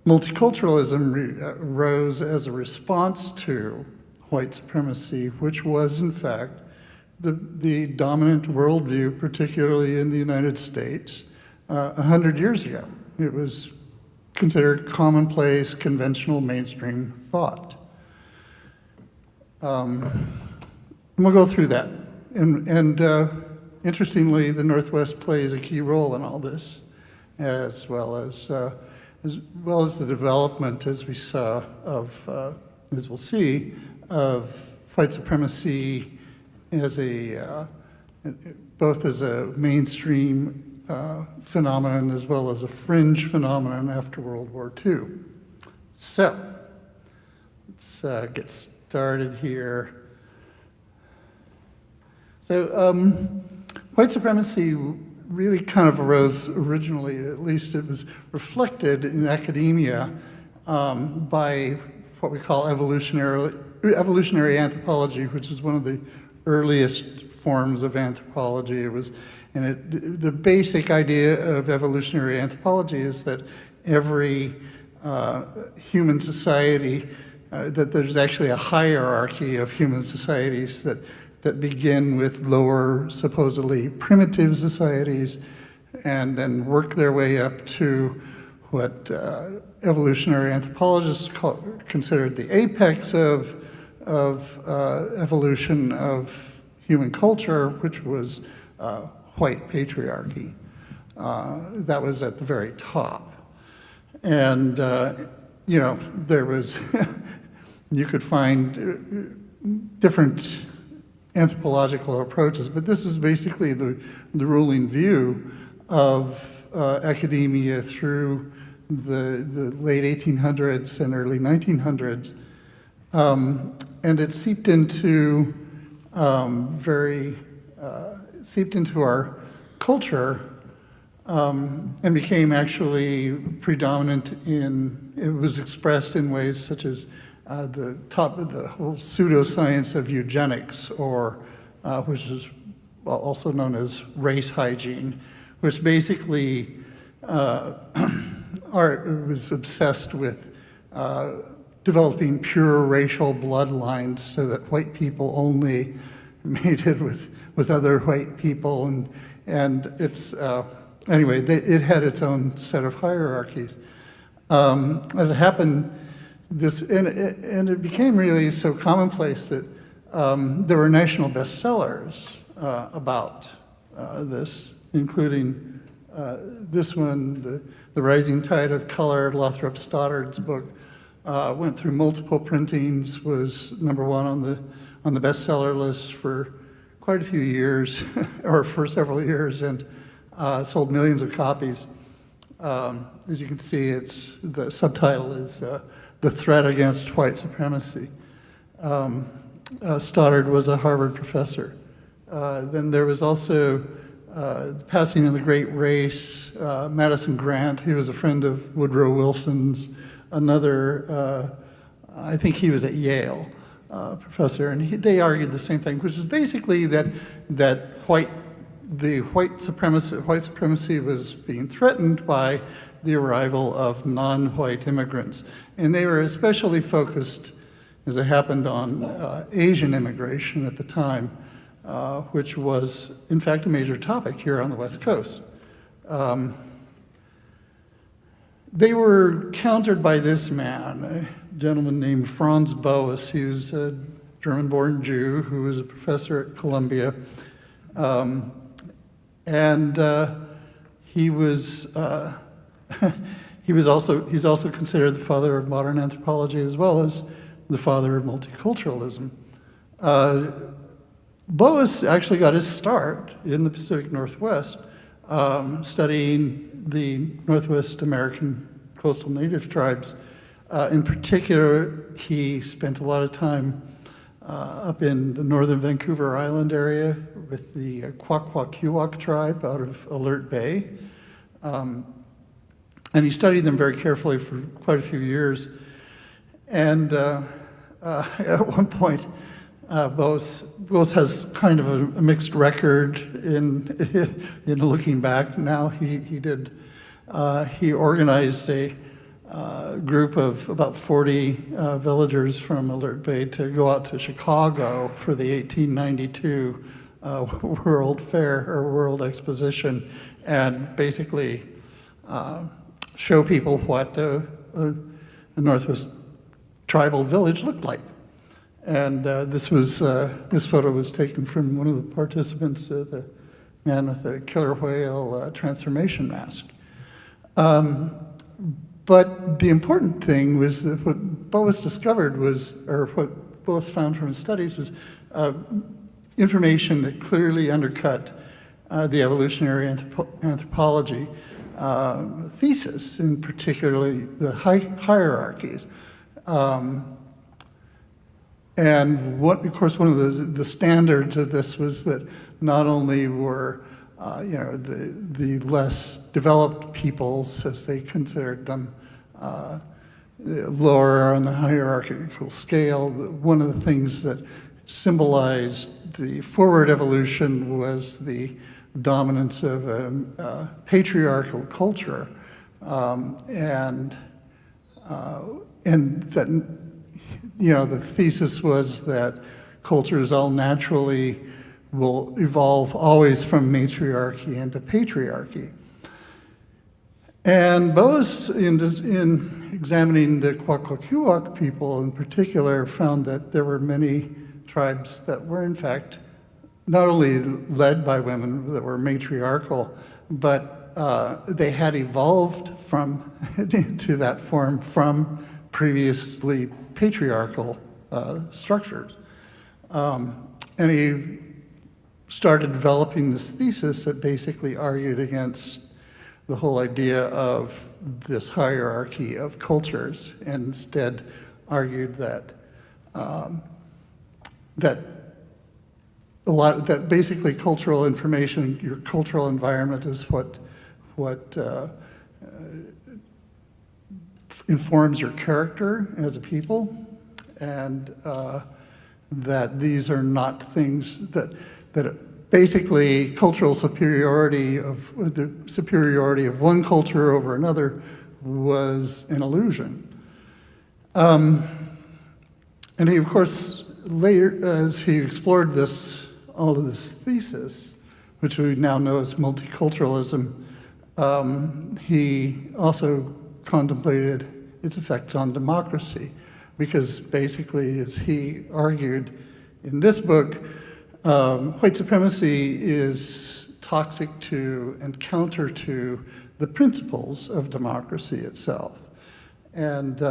multiculturalism arose as a response to white supremacy, which was in fact the dominant worldview, particularly in the United States, 100 years ago. It was considered commonplace, conventional, mainstream thought. We'll go through that. And interestingly, the Northwest plays a key role in all this, as well as the development, as we saw, as we'll see, of white supremacy as both as a mainstream phenomenon as well as a fringe phenomenon after World War II. So, let's get started here. So, white supremacy really kind of arose originally, at least it was reflected in academia by what we call evolutionary anthropology, which is one of the earliest forms of anthropology. The basic idea of evolutionary anthropology is that every human society, that there's actually a hierarchy of human societies that begin with lower, supposedly primitive societies, and then work their way up to what evolutionary anthropologists considered the apex of evolution of human culture, which was white patriarchy. That was at the very top. And, there was, you could find different anthropological approaches, but this is basically the ruling view of academia through the late 1800s and early 1900s. And it seeped into seeped into our culture and became actually predominant it was expressed in ways such as the whole pseudoscience of eugenics, or which is also known as race hygiene, which basically was obsessed with developing pure racial bloodlines so that white people only mated with other white people, and it's anyway, it had its own set of hierarchies. As it happened, and it became really so commonplace that there were national bestsellers about this, including this one, The Rising Tide of Color. Lothrop Stoddard's book went through multiple printings, was #1 on the bestseller list for quite a few years, or for several years, and sold millions of copies. As you can see, the subtitle is The Threat Against White Supremacy. Stoddard was a Harvard professor. Then there was also The Passing of the Great Race, Madison Grant. He was a friend of Woodrow Wilson's, another, I think he was at Yale, professor, and they argued the same thing, which is basically that white supremacy was being threatened by the arrival of non-white immigrants. And they were especially focused, as it happened, on Asian immigration at the time, which was, in fact, a major topic here on the West Coast. They were countered by this man, a gentleman named Franz Boas. He was a German-born Jew who was a professor at Columbia. He's also considered the father of modern anthropology, as well as the father of multiculturalism. Boas actually got his start in the Pacific Northwest, studying the Northwest American coastal native tribes. In particular, he spent a lot of time up in the northern Vancouver Island area with the Kwakwaka'wakw tribe out of Alert Bay. And he studied them very carefully for quite a few years. And at one point, Boas has kind of a mixed record in looking back. Now he organized a group of about 40 villagers from Alert Bay to go out to Chicago for the 1892 World Fair or World Exposition, and basically show people what a Northwest tribal village looked like. And this photo was taken from one of the participants, the man with the killer whale transformation mask. But the important thing was that what Boas discovered was, or what Boas found from his studies, was information that clearly undercut the evolutionary anthropology thesis, in particularly the hierarchies. And of course, one of the standards of this was that not only were the less developed peoples, as they considered them, lower on the hierarchical scale. One of the things that symbolized the forward evolution was the dominance of a patriarchal culture, and that the thesis was that cultures all naturally will evolve always from matriarchy into patriarchy. And Boas, in examining the Kwakwaka'wakw people in particular, found that there were many tribes that were in fact not only led by women that were matriarchal, but they had evolved to that form from previously patriarchal structures. And he started developing this thesis that basically argued against the whole idea of this hierarchy of cultures, and instead argued that that basically cultural information, your cultural environment, is what informs your character as a people, and that these are not things that basically cultural superiority of the superiority of one culture over another was an illusion. And he, of course, later, as he explored all of this thesis, which we now know as multiculturalism, he also contemplated its effects on democracy, because basically, as he argued in this book, white supremacy is toxic to and counter to the principles of democracy itself. And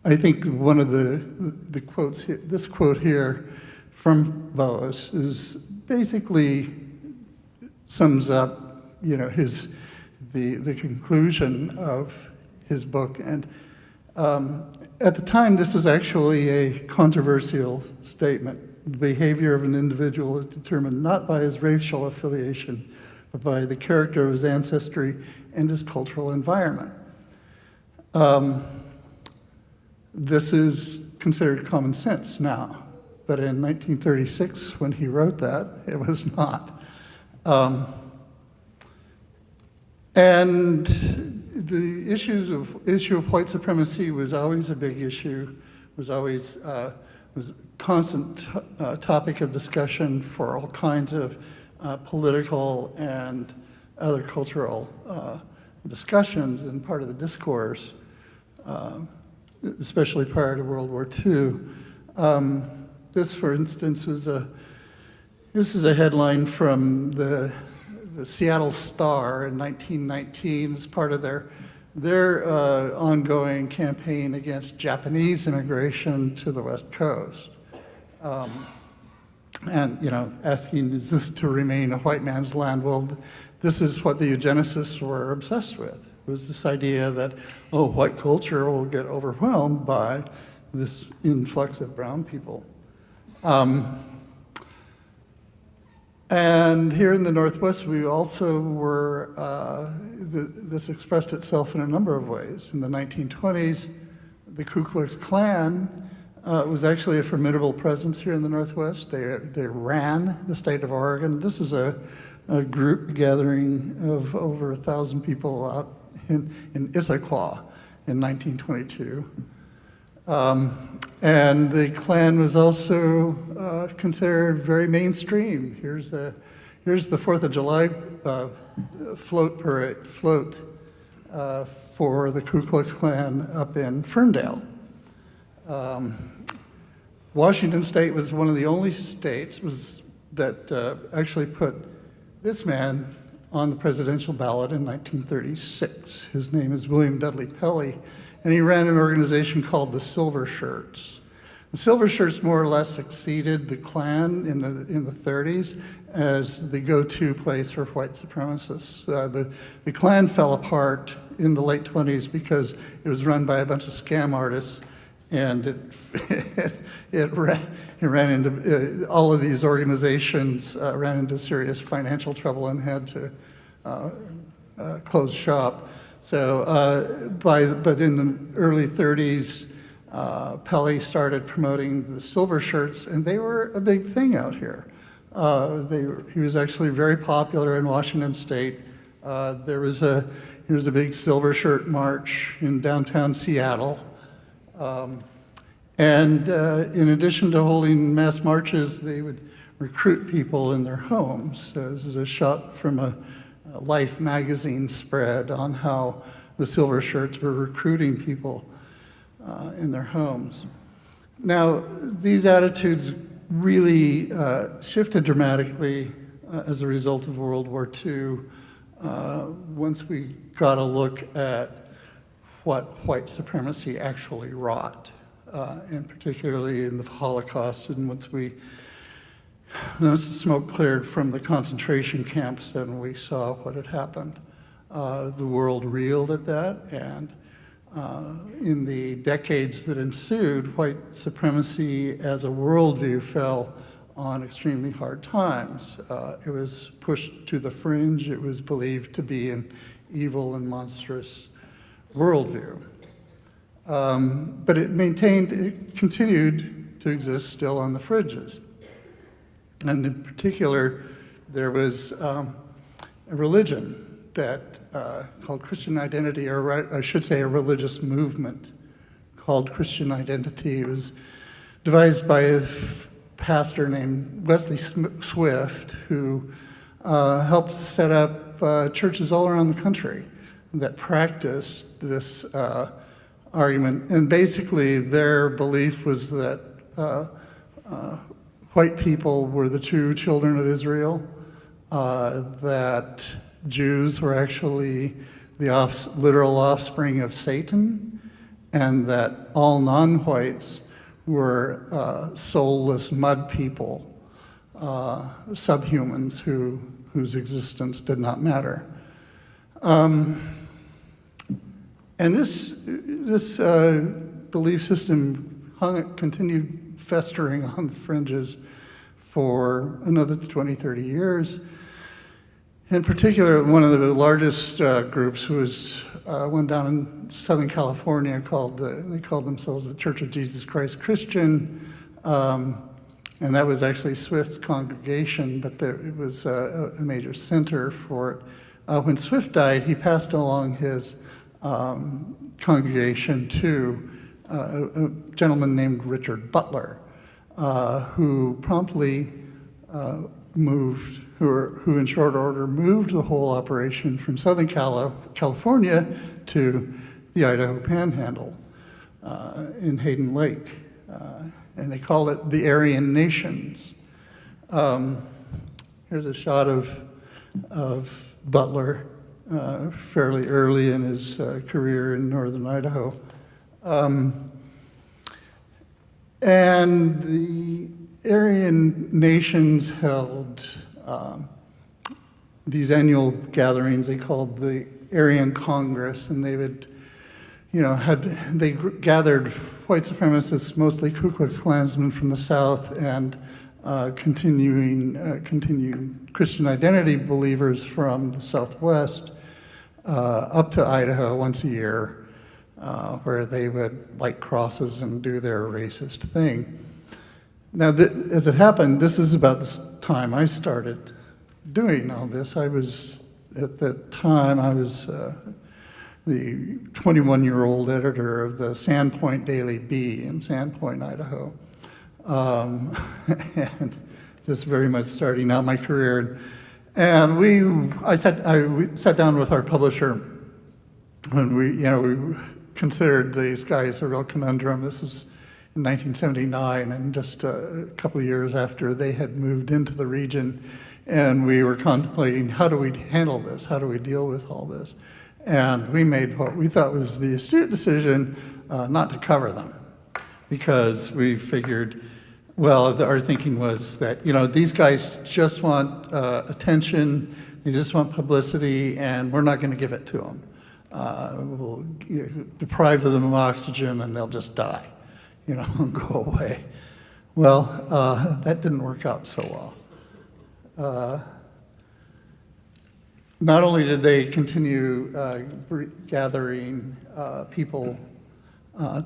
I think one of the quotes here, this quote here from Boas, is basically sums up, you know, the conclusion of his book. And at the time, this was actually a controversial statement. The behavior of an individual is determined not by his racial affiliation, but by the character of his ancestry and his cultural environment. This is considered common sense now, but in 1936, when he wrote that, it was not. And the issue of white supremacy was always a big issue, was always was a constant topic of discussion for all kinds of political and other cultural discussions and part of the discourse, especially prior to World War II. This, for instance, this is a headline from the Seattle Star in 1919 as part of their ongoing campaign against Japanese immigration to the West Coast. And, you know, asking, is this to remain a white man's land? Well, this is what the eugenicists were obsessed with, was this idea that, oh, white culture will get overwhelmed by this influx of brown people. And here in the Northwest, we also were, this expressed itself in a number of ways. In the 1920s, the Ku Klux Klan was actually a formidable presence here in the Northwest. They ran the state of Oregon. This is a group gathering of over 1,000 people out in Issaquah in 1922. And the Klan was also considered very mainstream. Here's the 4th of July float for the Ku Klux Klan up in Ferndale. Washington State was one of the only states that actually put this man on the presidential ballot in 1936. His name is William Dudley Pelley, and he ran an organization called the Silver Shirts. The Silver Shirts more or less succeeded the Klan in the 30s as the go-to place for white supremacists. The Klan fell apart in the late 20s because it was run by a bunch of scam artists, and it ran into all of these organizations ran into serious financial trouble and had to close shop. So, but in the early 30s, Pelley started promoting the Silver Shirts, and they were a big thing out here. He was actually very popular in Washington State. There was a big Silver Shirt march in downtown Seattle. And in addition to holding mass marches, they would recruit people in their homes. So this is a shot from a Life magazine spread on how the Silver Shirts were recruiting people in their homes. Now, these attitudes really shifted dramatically as a result of World War II once we got a look at what white supremacy actually wrought, and particularly in the Holocaust, and once we Once the smoke cleared from the concentration camps and we saw what had happened, the world reeled at that, and in the decades that ensued, white supremacy as a worldview fell on extremely hard times. It was pushed to the fringe. It was believed to be an evil and monstrous worldview. But it continued to exist still on the fringes. And in particular, there was a religion that called Christian Identity, or I should say a religious movement called Christian Identity. It was devised by a pastor named Wesley Swift, who helped set up churches all around the country that practiced this argument. And basically their belief was that white people were the true children of Israel, that Jews were actually the literal offspring of Satan, and that all non-whites were soulless mud people, subhumans whose existence did not matter. And this belief system continued festering on the fringes for another 20, 30 years. In particular, one of the largest groups was one down in Southern California they called themselves the Church of Jesus Christ Christian, and that was actually Swift's congregation, but it was a major center for it. When Swift died, he passed along his congregation to a gentleman named Richard Butler, who promptly who in short order moved the whole operation from Southern California to the Idaho Panhandle in Hayden Lake. And they called it the Aryan Nations. Here's a shot of Butler fairly early in his career in northern Idaho. And the Aryan Nations held these annual gatherings they called the Aryan Congress, and they would, they gathered white supremacists, mostly Ku Klux Klansmen from the South, and continuing Christian identity believers from the Southwest up to Idaho once a year, where they would light crosses and do their racist thing. Now, as it happened, this is about the time I started doing all this. At that time, I was the 21-year-old editor of the Sandpoint Daily Bee in Sandpoint, Idaho, and just very much starting out my career. And we sat down with our publisher, and we considered these guys a real conundrum. This is in 1979, and just a couple of years after they had moved into the region, and we were contemplating, how do we handle this? How do we deal with all this? And we made what we thought was the astute decision not to cover them, because we figured, well, our thinking was that, these guys just want attention, they just want publicity, and we're not going to give it to them. We'll deprive them of oxygen, and they'll just die, and go away. Well, that didn't work out so well. Not only did they continue gathering people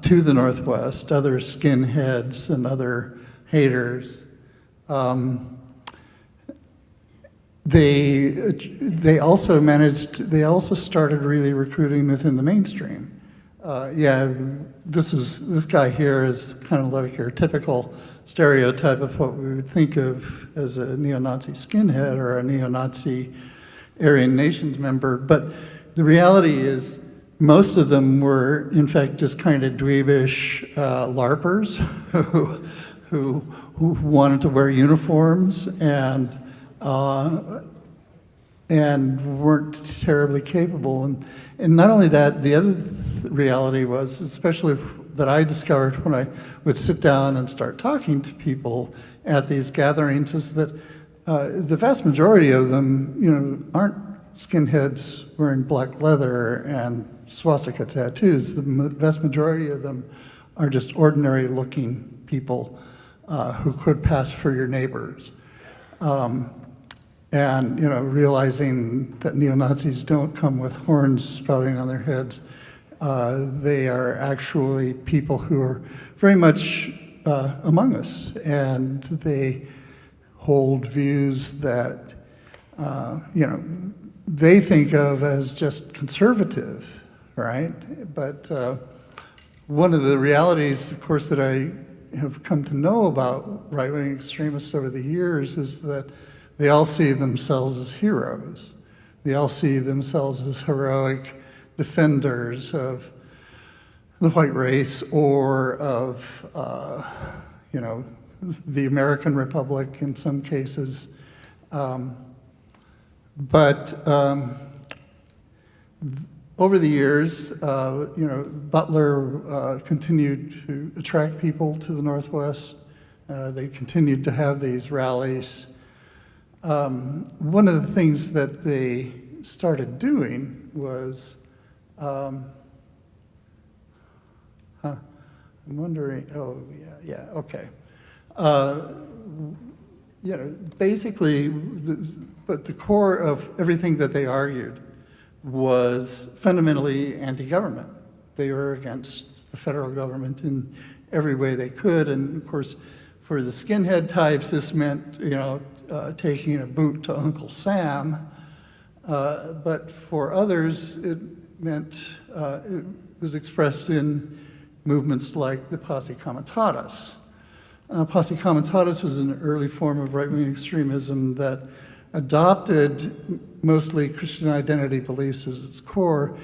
to the Northwest, other skinheads and other haters, they also started really recruiting within the mainstream. This guy here is kind of like your typical stereotype of what we would think of as a neo-Nazi skinhead or a neo-Nazi Aryan Nations member, but the reality is most of them were, in fact, just kind of dweebish LARPers who wanted to wear uniforms and weren't terribly capable. And not only that, the other reality was, especially that I discovered when I would sit down and start talking to people, at these gatherings is that the vast majority of them, aren't skinheads wearing black leather and swastika tattoos. The vast majority of them are just ordinary-looking people who could pass for your neighbors. And realizing that neo-Nazis don't come with horns sprouting on their heads. They are actually people who are very much among us, and they hold views that they think of as just conservative, right? But one of the realities, of course, that I have come to know about right-wing extremists over the years is that they all see themselves as heroes. They all see themselves as heroic defenders of the white race or of, the American Republic in some cases. But over the years, Butler continued to attract people to the Northwest. They continued to have these rallies. One of the things that they started doing was, I'm wondering, okay. Basically, but the core of everything that they argued was fundamentally anti-government. They were against the federal government in every way they could, and of course, for the skinhead types, this meant, taking a boot to Uncle Sam, but for others, it meant, it was expressed in movements like the Posse Comitatus. Posse Comitatus was an early form of right-wing extremism that adopted mostly Christian identity beliefs as its core,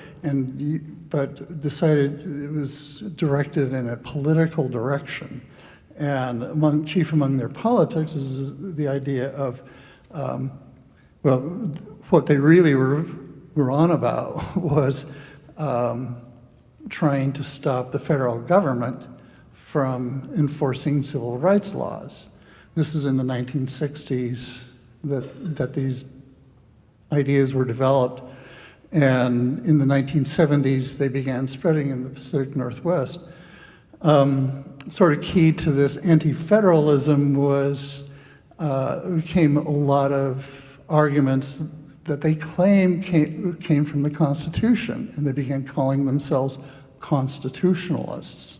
but decided it was directed in a political direction. And chief among their politics is the idea of, what they really were on about was trying to stop the federal government from enforcing civil rights laws. This is in the 1960s that these ideas were developed. And in the 1970s, they began spreading in the Pacific Northwest. Sort of key to this anti-federalism came a lot of arguments that they claim came from the Constitution, and they began calling themselves constitutionalists,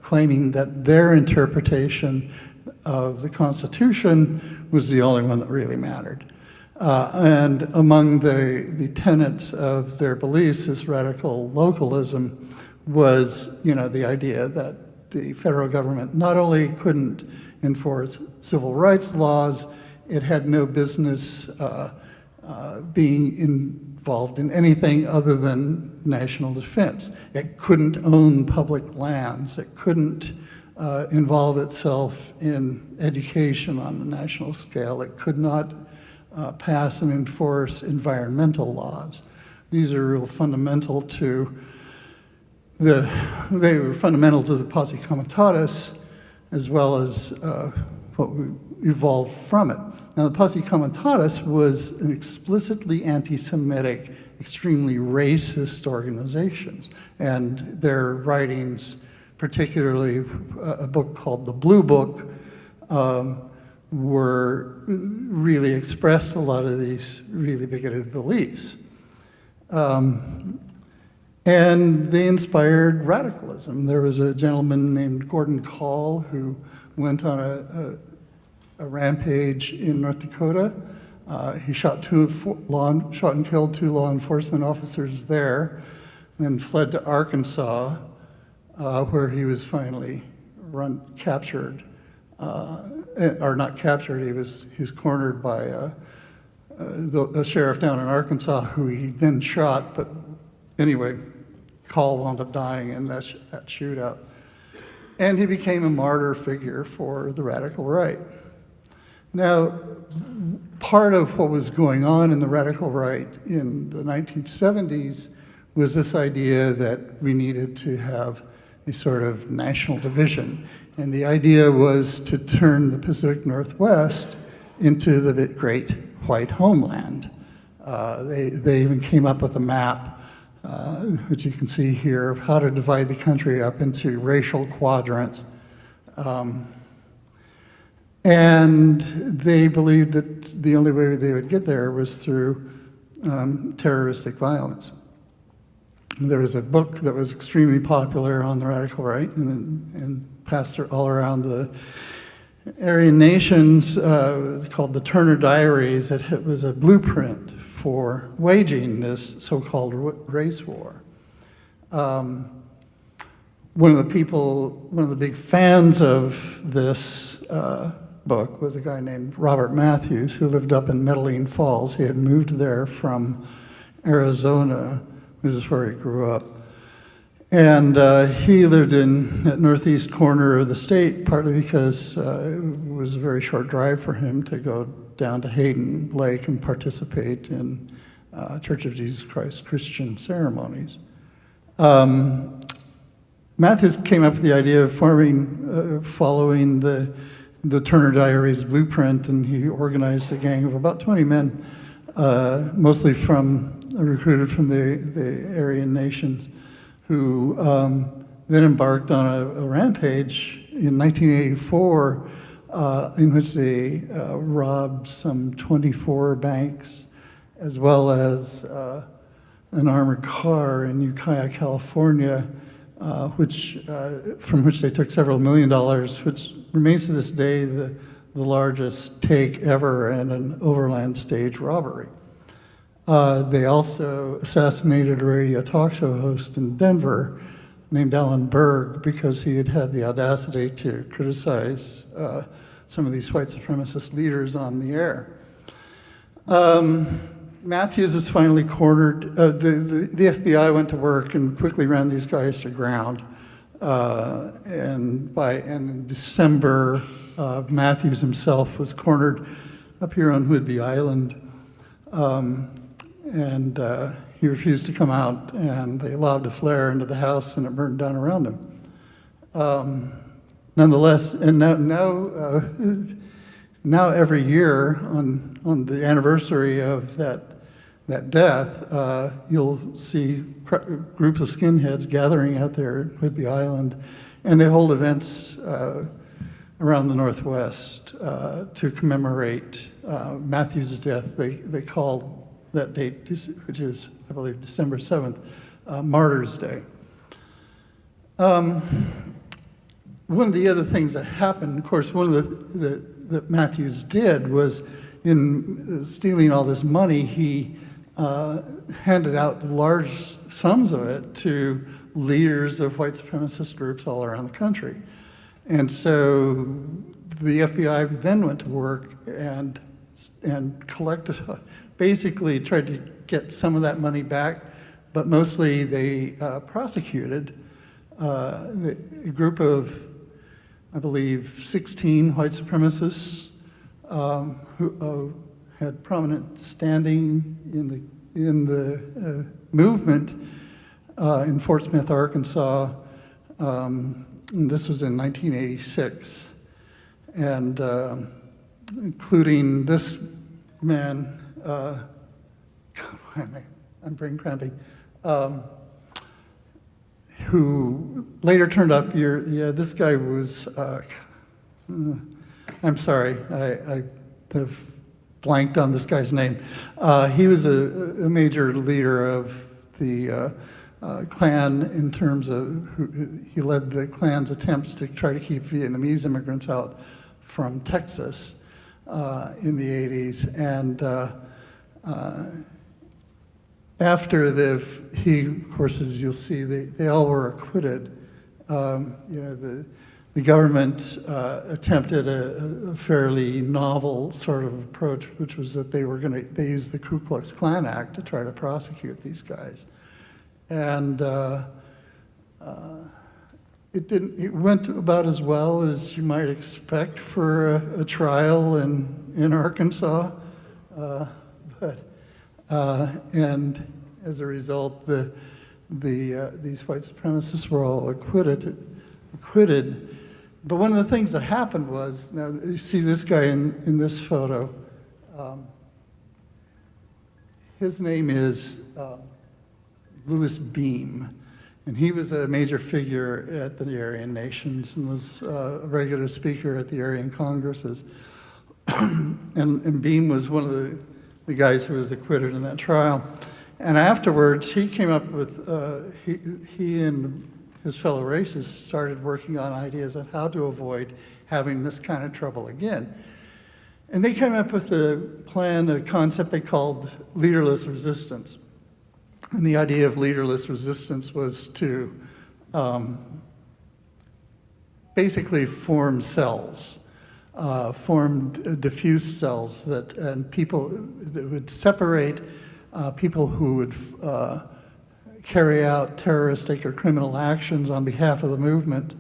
claiming that their interpretation of the Constitution was the only one that really mattered. And among the tenets of their beliefs, this radical localism was, the idea that the federal government not only couldn't enforce civil rights laws, it had no business being involved in anything other than national defense. It couldn't own public lands. It couldn't involve itself in education on a national scale. It could not pass and enforce environmental laws. These are real fundamental to the Posse Comitatus, as well as what evolved from it. Now, the Posse Comitatus was an explicitly anti-Semitic, extremely racist organization, and their writings, particularly a book called The Blue Book, really expressed a lot of these really bigoted beliefs. And they inspired radicalism. There was a gentleman named Gordon Call who went on a rampage in North Dakota. He shot and killed 2 law enforcement officers there, then fled to Arkansas, where he was finally captured, or not captured. He was cornered by a sheriff down in Arkansas, who he then shot. But anyway, Call wound up dying in that shootout, and he became a martyr figure for the radical right. Now, part of what was going on in the radical right in the 1970s was this idea that we needed to have a sort of national division. And the idea was to turn the Pacific Northwest into the great white homeland. They even came up with a map, which you can see here, of how to divide the country up into racial quadrants. And they believed that the only way they would get there was through terroristic violence. There was a book that was extremely popular on the radical right and passed all around the Aryan nations called the Turner Diaries. It was a blueprint for waging this so-called race war. One of the big fans of this book was a guy named Robert Matthews, who lived up in Medellin Falls. He had moved there from Arizona. This is where he grew up. And he lived in that northeast corner of the state, partly because it was a very short drive for him to go down to Hayden Lake and participate in Church of Jesus Christ Christian ceremonies. Matthews came up with the idea of following the Turner Diaries blueprint, and he organized a gang of about 20 men, mostly recruited from the Aryan nations, who then embarked on a rampage in 1984 in which they robbed some 24 banks, as well as an armored car in Ukiah, California, from which they took several $1 million, which remains to this day the largest take ever in an overland stage robbery. They also assassinated a radio talk show host in Denver named Alan Berg because he had had the audacity to criticize some of these white supremacist leaders on the air. Matthews is finally cornered. The FBI went to work and quickly ran these guys to ground. And in December, Matthews himself was cornered up here on Whidbey Island. And he refused to come out, and they lobbed a flare into the house, and it burned down around him. Nonetheless, and now every year on the anniversary of that death, you'll see groups of skinheads gathering out there at Whidbey Island, and they hold events around the Northwest to commemorate Matthews' death. They called that date, which is, I believe, December 7th, Martyrs' Day. One of the other things that happened, of course, one of that Matthews did was, in stealing all this money, he handed out large sums of it to leaders of white supremacist groups all around the country. And so the FBI then went to work and collected, basically tried to get some of that money back, but mostly they prosecuted a group of, I believe, 16 white supremacists who had prominent standing in the movement in Fort Smith, Arkansas. And this was in 1986, and including this man. God, I'm brain cramping. Who later turned up here. Yeah, this guy was. I'm sorry, I have blanked on this guy's name. He was a major leader of the Klan in terms of he led the Klan's attempts to try to keep Vietnamese immigrants out from Texas in the 80s, and after he, of course, as you'll see, they all were acquitted. The government attempted a fairly novel sort of approach, which was that they used the Ku Klux Klan Act to try to prosecute these guys. And it went about as well as you might expect for a trial in Arkansas. And as a result, the these white supremacists were all acquitted. But one of the things that happened was, now you see this guy in this photo. His name is Louis Beam, and he was a major figure at the Aryan Nations and was a regular speaker at the Aryan Congresses. and Beam was one of the guys who was acquitted in that trial. And afterwards, he came up with, he and his fellow racists started working on ideas on how to avoid having this kind of trouble again. And they came up with a plan, a concept they called leaderless resistance. And the idea of leaderless resistance was to basically form cells, diffuse cells and people that would separate people who would carry out terroristic or criminal actions on behalf of the movement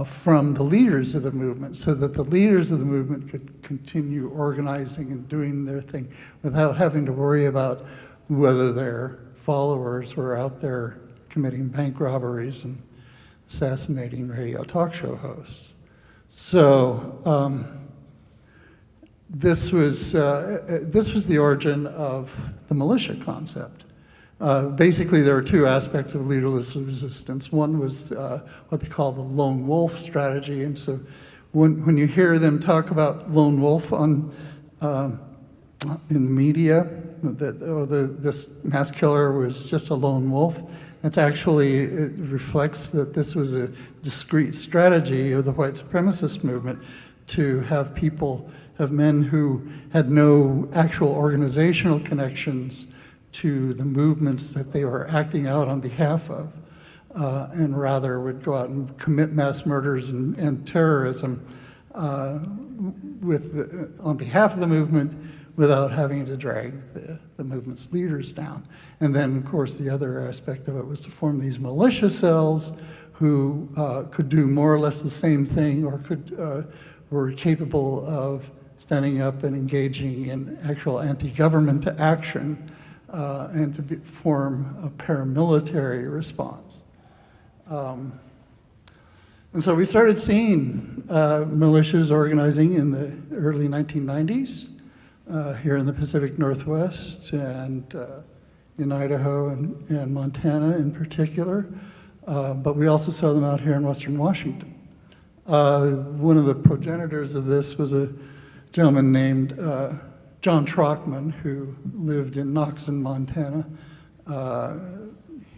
from the leaders of the movement, so that the leaders of the movement could continue organizing and doing their thing without having to worry about whether their followers were out there committing bank robberies and assassinating radio talk show hosts. So this was the origin of the militia concept. Basically, there were two aspects of leaderless resistance. One was what they call the lone wolf strategy, and so when you hear them talk about lone wolf in the media, that this mass killer was just a lone wolf, that's actually, it reflects that this was a discrete strategy of the white supremacist movement to have men who had no actual organizational connections to the movements that they were acting out on behalf of, and rather would go out and commit mass murders and terrorism on behalf of the movement without having to drag the movement's leaders down. And then, of course, the other aspect of it was to form these militia cells who could do more or less the same thing, or were capable of standing up and engaging in actual anti-government action, and to form a paramilitary response. And so we started seeing militias organizing in the early 1990s here in the Pacific Northwest and in Idaho and Montana in particular, but we also saw them out here in Western Washington. One of the progenitors of this was a gentleman named John Trockman, who lived in Knoxon, Montana.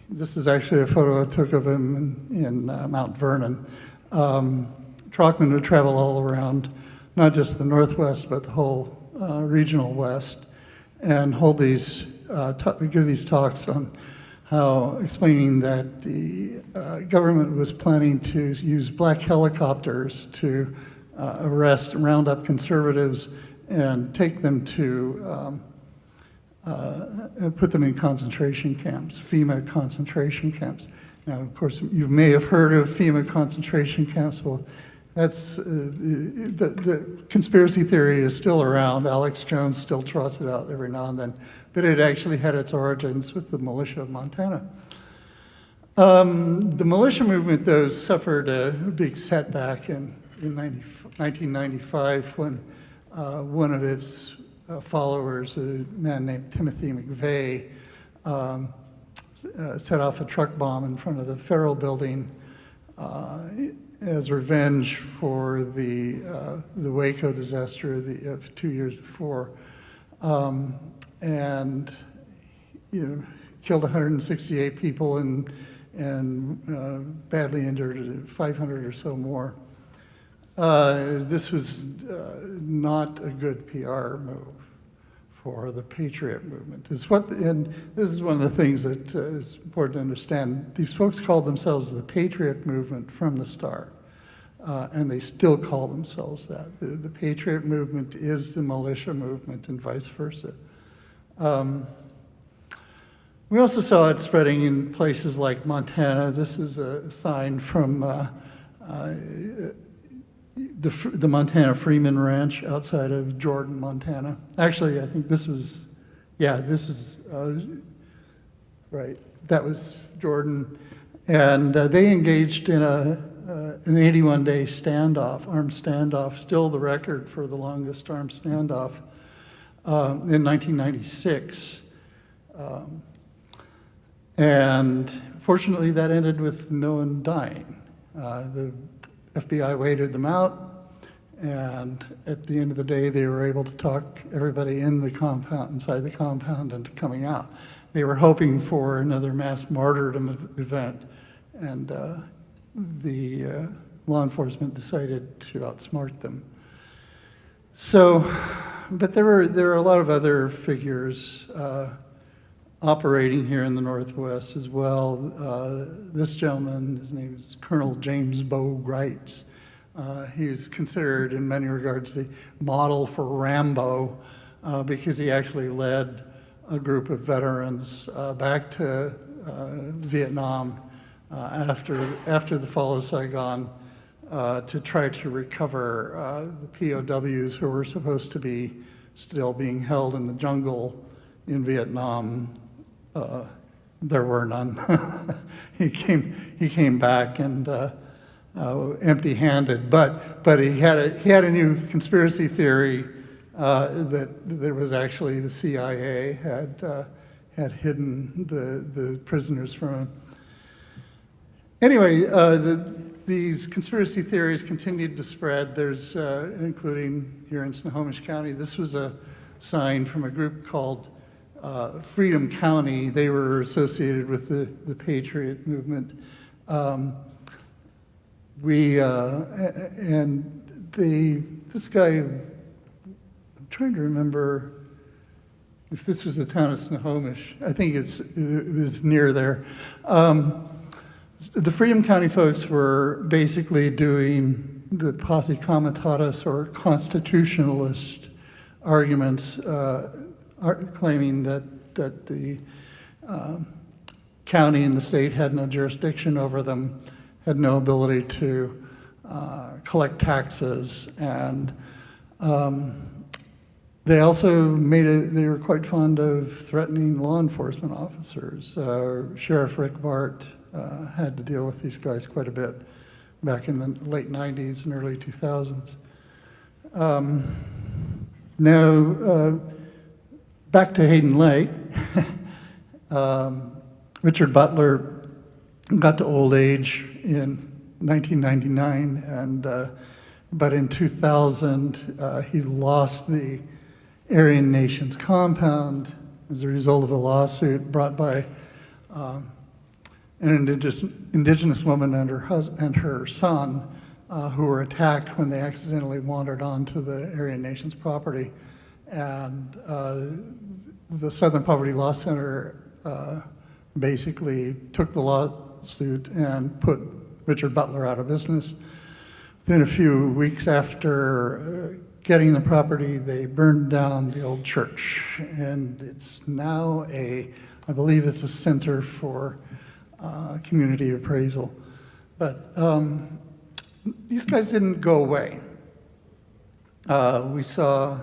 This is actually a photo I took of him in Mount Vernon. Trockman would travel all around, not just the Northwest, but the whole regional West, and hold these, give these talks on how, explaining that the government was planning to use black helicopters to arrest and round up conservatives and take them to put them in concentration camps, FEMA concentration camps. Now, of course, you may have heard of FEMA concentration camps. Well, that's the conspiracy theory is still around. Alex Jones still trots it out every now and then, but it actually had its origins with the militia of Montana. The militia movement, though, suffered a big setback in 1995 when one of its followers, a man named Timothy McVeigh, set off a truck bomb in front of the Federal Building as revenge for the Waco disaster of 2 years before, and killed 168 people and badly injured 500 or so more. This was not a good PR move for the Patriot movement. And this is one of the things that is important to understand. These folks called themselves the Patriot movement from the start, and they still call themselves that. The Patriot movement is the militia movement and vice versa. We also saw it spreading in places like Montana. This is a sign from the Montana Freeman Ranch outside of Jordan, Montana. Actually, I think this was, yeah, this is right. That was Jordan. And they engaged in an 81-day standoff, armed standoff, still the record for the longest armed standoff, in 1996. And fortunately, that ended with no one dying. The FBI waited them out, and at the end of the day, they were able to talk everybody in the compound, inside the compound, into coming out. They were hoping for another mass martyrdom event, and the law enforcement decided to outsmart them. So, but there were a lot of other figures operating here in the Northwest as well. This gentleman, his name is Colonel James Bo Grites. He is considered in many regards the model for Rambo because he actually led a group of veterans back to Vietnam after the fall of Saigon to try to recover the POWs who were supposed to be still being held in the jungle in Vietnam. There were none. He came back and empty-handed, but he had a new conspiracy theory that there was actually the CIA had hidden the prisoners from him. Anyway, these conspiracy theories continued to spread. There's, including here in Snohomish County, this was a sign from a group called Freedom County. They were associated with the Patriot movement. This guy, I'm trying to remember if this was the town of Snohomish. I think it was near there. The Freedom County folks were basically doing the posse comitatus or constitutionalist arguments, claiming that the county and the state had no jurisdiction over them, had no ability to collect taxes, and they also they were quite fond of threatening law enforcement officers. Sheriff Rick Bart had to deal with these guys quite a bit back in the late 90s and early 2000s. Now, back to Hayden Lake. Richard Butler got to old age in 1999, but in 2000 he lost the Aryan Nations compound as a result of a lawsuit brought by an indigenous woman and her son who were attacked when they accidentally wandered onto the Aryan Nations property. And the Southern Poverty Law Center basically took the lawsuit and put Richard Butler out of business. Within a few weeks after getting the property, they burned down the old church, and it's now I believe it's a center for community appraisal. But these guys didn't go away. We saw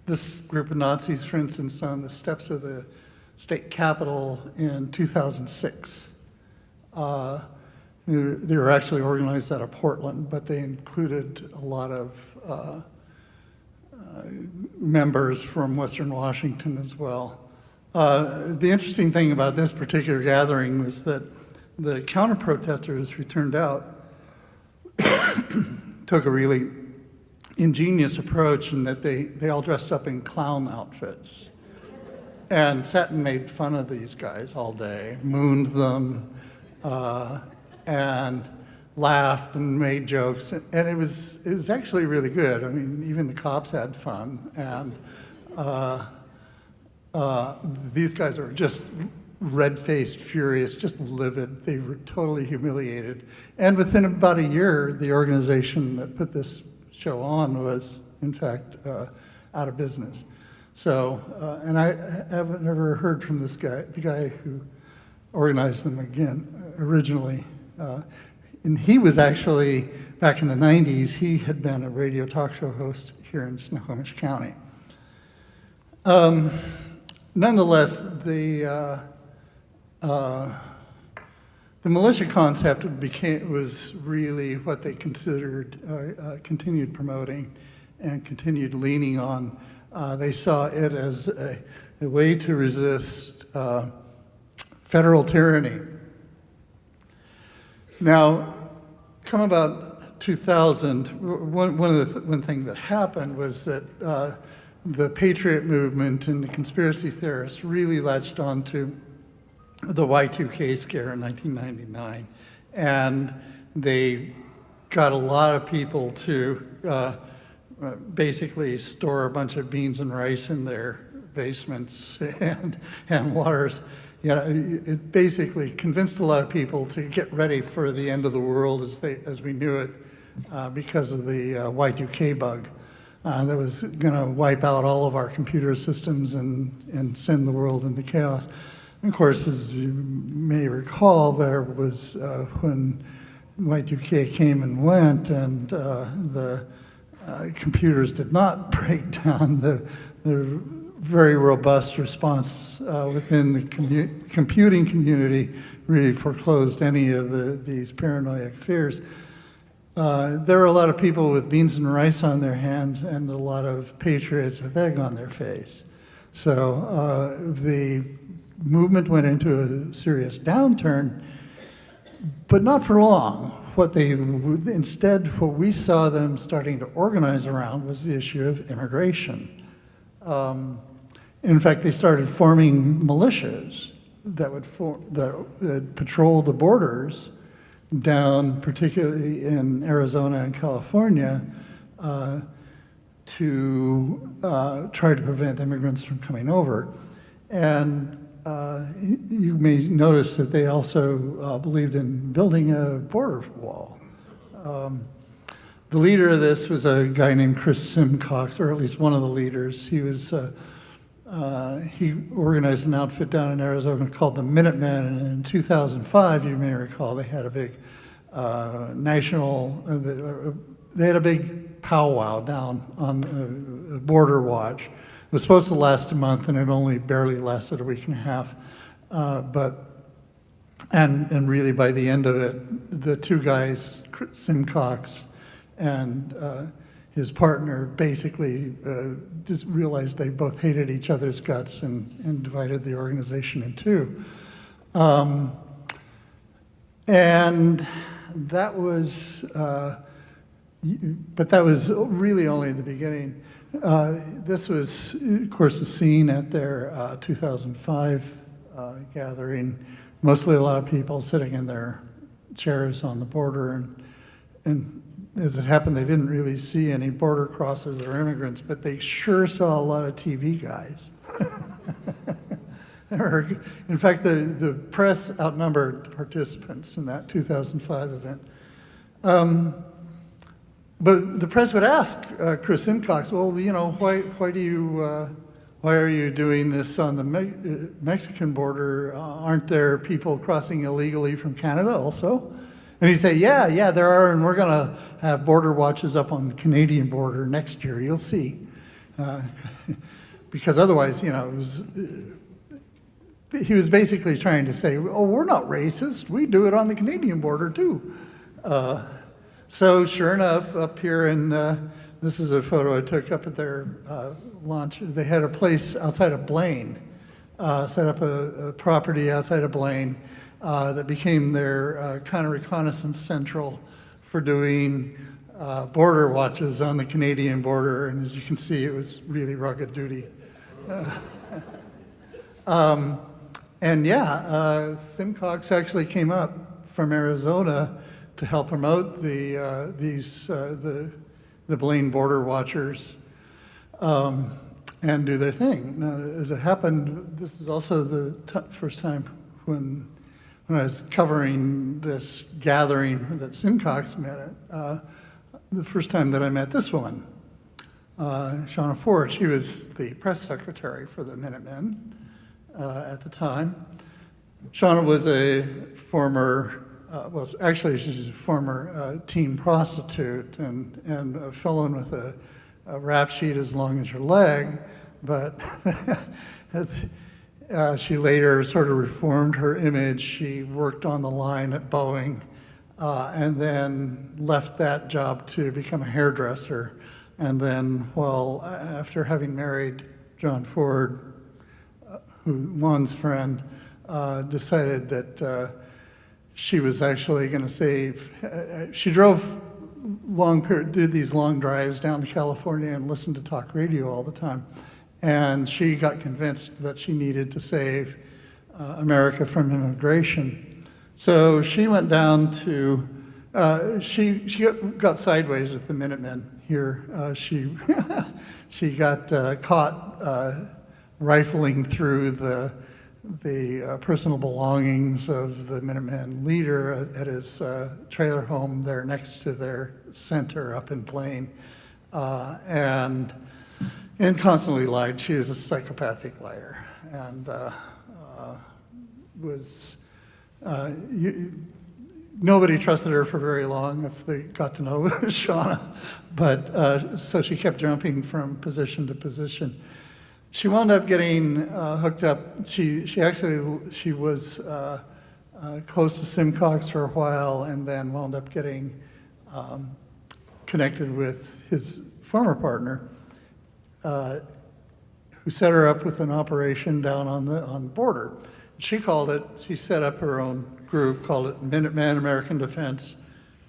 this group of Nazis, for instance, on the steps of the state capitol in 2006. They were actually organized out of Portland, but they included a lot of members from Western Washington as well. The interesting thing about this particular gathering was that the counter-protesters who turned out took a really ingenious approach in that they all dressed up in clown outfits and sat and made fun of these guys all day, mooned them, and laughed and made jokes, and it was actually really good. I mean, even the cops had fun, and these guys are just red-faced, furious, just livid. They were totally humiliated. And within about a year, the organization that put this show on was, in fact, out of business. So, and I haven't ever heard from this guy, the guy who organized them again originally. And he was actually, back in the 90s, he had been a radio talk show host here in Snohomish County. nonetheless, the militia concept was really what they considered, continued promoting and continued leaning on. They saw it as a way to resist federal tyranny. Now, come about 2000, one thing that happened was that the Patriot movement and the conspiracy theorists really latched onto the Y2K scare in 1999, and they got a lot of people to basically store a bunch of beans and rice in their basements and waters. You know, it basically convinced a lot of people to get ready for the end of the world as we knew it, because of the Y2K bug that was going to wipe out all of our computer systems and send the world into chaos. And of course, as you may recall, there was when Y2K came and went, and the computers did not break down. The very robust response within the computing community really foreclosed any of these paranoid fears. There were a lot of people with beans and rice on their hands and a lot of patriots with egg on their face. So the movement went into a serious downturn, but not for long. Instead, what we saw them starting to organize around was the issue of immigration. In fact, they started forming militias that would patrol the borders down, particularly in Arizona and California, to try to prevent immigrants from coming over. And you may notice that they also believed in building a border wall. The leader of this was a guy named Chris Simcox, or at least one of the leaders. He organized an outfit down in Arizona called the Minutemen, and in 2005, you may recall, they had a big they had a big powwow down on Border Watch. It was supposed to last a month, and it only barely lasted a week and a half. And really by the end of it, the two guys, Simcox and his partner, basically just realized they both hated each other's guts and divided the organization in two. And that was, but that was really only the beginning. This was, of course, the scene at their 2005 gathering. Mostly a lot of people sitting in their chairs on the border, and as it happened, they didn't really see any border crossers or immigrants, but they sure saw a lot of TV guys. In fact, the press outnumbered participants in that 2005 event. But the press would ask Chris Simcox, well, you know, why are you doing this on the Mexican border? Aren't there people crossing illegally from Canada also? And he'd say, yeah, there are, and we're going to have border watches up on the Canadian border next year. You'll see. Because otherwise, you know, he was basically trying to say, oh, we're not racist. We do it on the Canadian border, too. So sure enough, up here in, this is a photo I took up at their launch. They had a place outside of Blaine, set up a property outside of Blaine that became their kind of reconnaissance central for doing border watches on the Canadian border. And as you can see, it was really rugged duty. And yeah, Simcox actually came up from Arizona to help promote the Blaine border watchers and do their thing. Now, as it happened, this is also the first time when I was covering this gathering that Simcox met at, the first time that I met this woman, Shauna Ford. She was the press secretary for the Minutemen at the time. Shauna was a former, actually she's a former teen prostitute and a felon with a rap sheet as long as your leg, but She later sort of reformed her image. She worked on the line at Boeing and then left that job to become a hairdresser. And then, well, after having married John Ford, Juan's friend, decided that she was actually going to save. She drove did these long drives down to California and listened to talk radio all the time. And she got convinced that she needed to save America from immigration. So she went down to, she got sideways with the Minutemen here. She got caught rifling through the personal belongings of the Minuteman leader at his trailer home there next to their center up in Plain, and constantly lied. She is a psychopathic liar, and nobody trusted her for very long if they got to know Shauna, but so she kept jumping from position to position. She wound up getting hooked up. She was close to Simcox for a while, and then wound up getting connected with his former partner, who set her up with an operation down on the border. She set up her own group, called it Minuteman American Defense,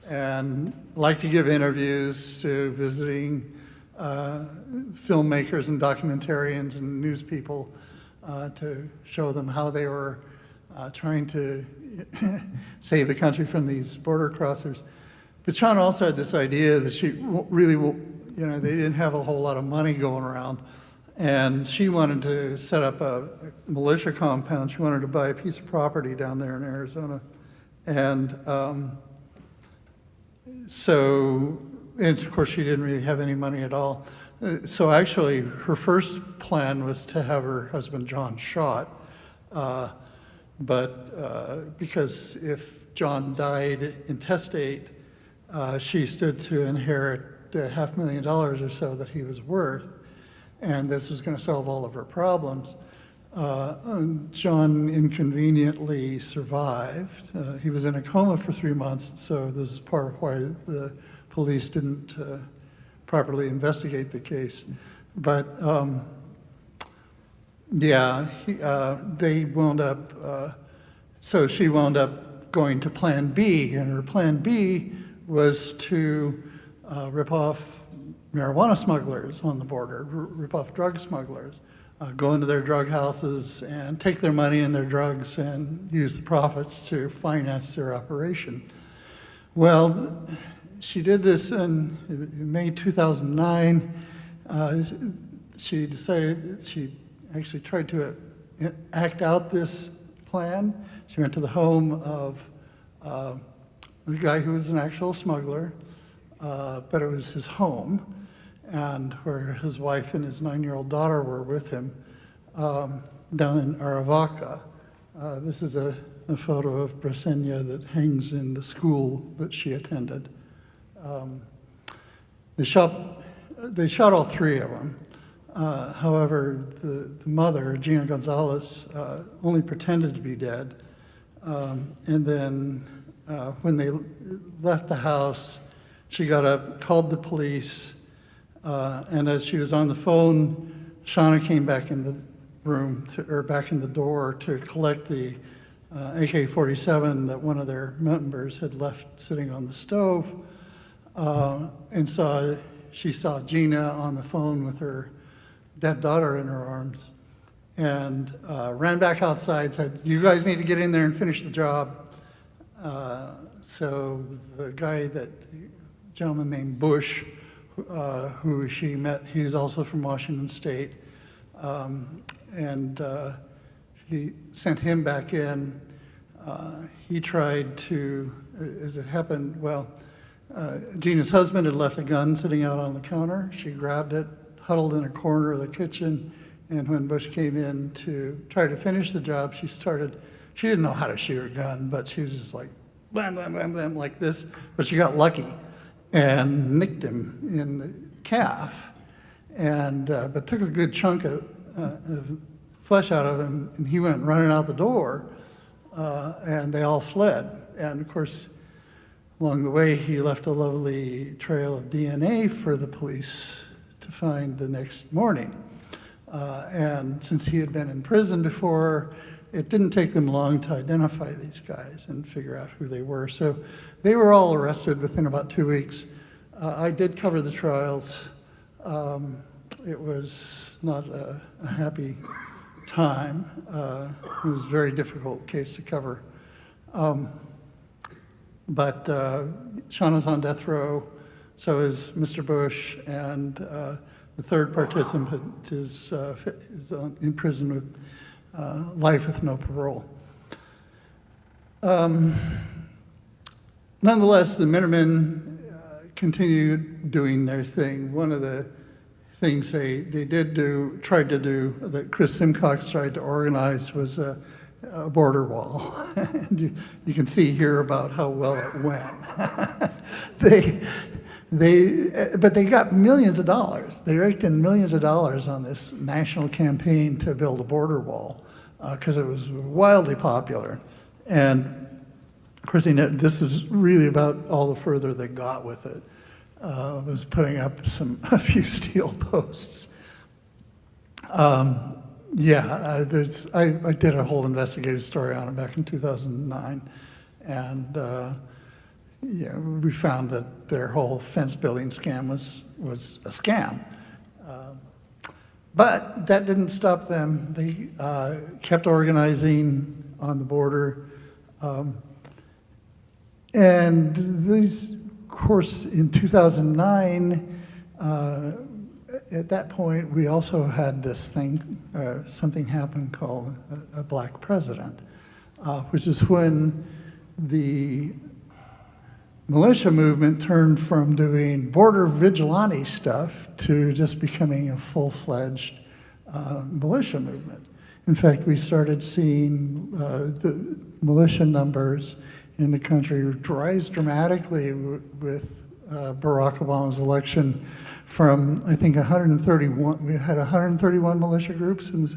and liked to give interviews to visiting filmmakers and documentarians and news people to show them how they were trying to save the country from these border crossers. But Shauna also had this idea that she really, they didn't have a whole lot of money going around, and she wanted to set up a militia compound. She wanted to buy a piece of property down there in Arizona. And and of course, she didn't really have any money at all. So actually, her first plan was to have her husband, John, shot. But because if John died intestate, she stood to inherit $500,000 or so that he was worth. And this was going to solve all of her problems. John inconveniently survived. He was in a coma for 3 months, so this is part of why the police didn't properly investigate the case. But they wound up, so she wound up going to Plan B, and her Plan B was to rip off marijuana smugglers on the border, rip off drug smugglers, go into their drug houses and take their money and their drugs and use the profits to finance their operation. Well, she did this in May 2009. She decided, she actually tried to act out this plan. She went to the home of a guy who was an actual smuggler, but it was his home, and where his wife and his 9-year-old daughter were with him, down in Aravaca. This is a photo of Brasenia that hangs in the school that she attended. They shot all three of them. However, the mother, Gina Gonzalez, only pretended to be dead. And then when they left the house, she got up, called the police, and as she was on the phone, Shauna came back in the room, back in the door to collect the AK-47 that one of their members had left sitting on the stove, and she saw Gina on the phone with her dead daughter in her arms, and ran back outside, said, "You guys need to get in there and finish the job." So the gentleman named Bush, who she met, he was also from Washington State, and he sent him back in. He tried to, as it happened, Gina's husband had left a gun sitting out on the counter. She grabbed it, huddled in a corner of the kitchen, and when Bush came in to try to finish the job, she didn't know how to shoot a gun, but she was just like, blam, blam, blam, blam, like this, but she got lucky and nicked him in the calf, and but took a good chunk of flesh out of him, and he went running out the door, and they all fled. And of course, along the way, he left a lovely trail of DNA for the police to find the next morning. And since he had been in prison before, it didn't take them long to identify these guys and figure out who they were. So they were all arrested within about 2 weeks. I did cover the trials. It was not a happy time. It was a very difficult case to cover. But Sean was on death row, so is Mr. Bush, and the third participant is in prison with life with no parole. Nonetheless, the Minutemen continued doing their thing. One of the things they tried to do, that Chris Simcox tried to organize, was a border wall. And you can see here about how well it went. But they got millions of dollars. They raked in millions of dollars on this national campaign to build a border wall because it was wildly popular. And of course, this is really about all the further they got with it. Was putting up a few steel posts. I did a whole investigative story on it back in 2009, and we found that their whole fence building scam was a scam. But that didn't stop them. They kept organizing on the border, and these, of course, in 2009. At that point, we also had this thing, something happened called a black president, which is when the militia movement turned from doing border vigilante stuff to just becoming a full-fledged militia movement. In fact, we started seeing the militia numbers in the country rise dramatically with Barack Obama's election. From, I think, 131, we had 131 militia groups in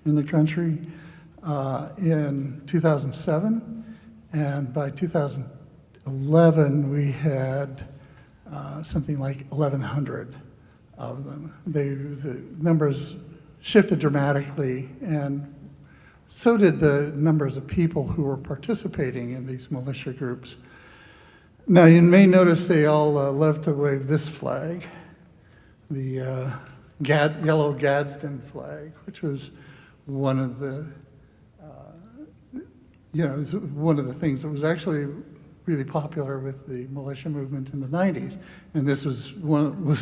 the country in 2007, and by 2011 we had something like 1,100 of them. The numbers shifted dramatically, and so did the numbers of people who were participating in these militia groups. Now, you may notice they all love to wave this flag, the yellow Gadsden flag, which was one of the, one of the things that was actually really popular with the militia movement in the 90s. And this was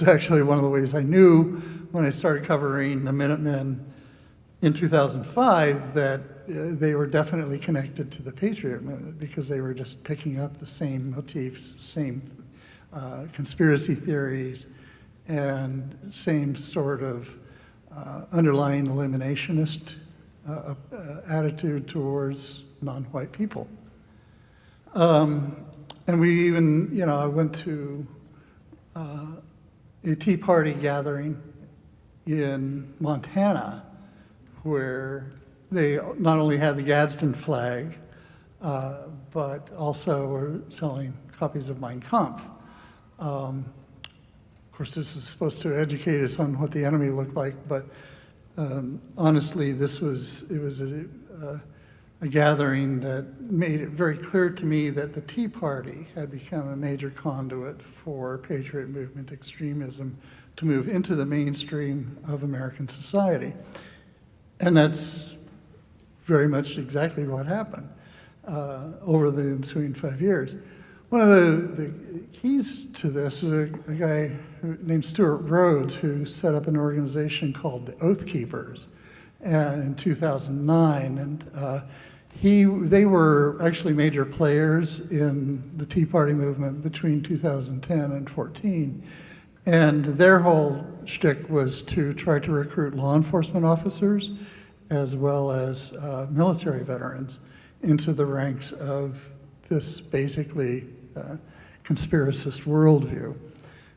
actually one of the ways I knew when I started covering the Minutemen in 2005 that they were definitely connected to the Patriot movement, because they were just picking up the same motifs, same conspiracy theories, and same sort of underlying eliminationist attitude towards non-white people. And we even, I went to a Tea Party gathering in Montana where they not only had the Gadsden flag, but also were selling copies of Mein Kampf. Of course, this is supposed to educate us on what the enemy looked like, but honestly, it was a gathering that made it very clear to me that the Tea Party had become a major conduit for Patriot movement extremism to move into the mainstream of American society. And that's very much exactly what happened over the ensuing 5 years. One of the keys to this is a guy named Stuart Rhodes, who set up an organization called the Oath Keepers in 2009. And they were actually major players in the Tea Party movement between 2010 and 14. And their whole shtick was to try to recruit law enforcement officers as well as military veterans into the ranks of this basically conspiracist worldview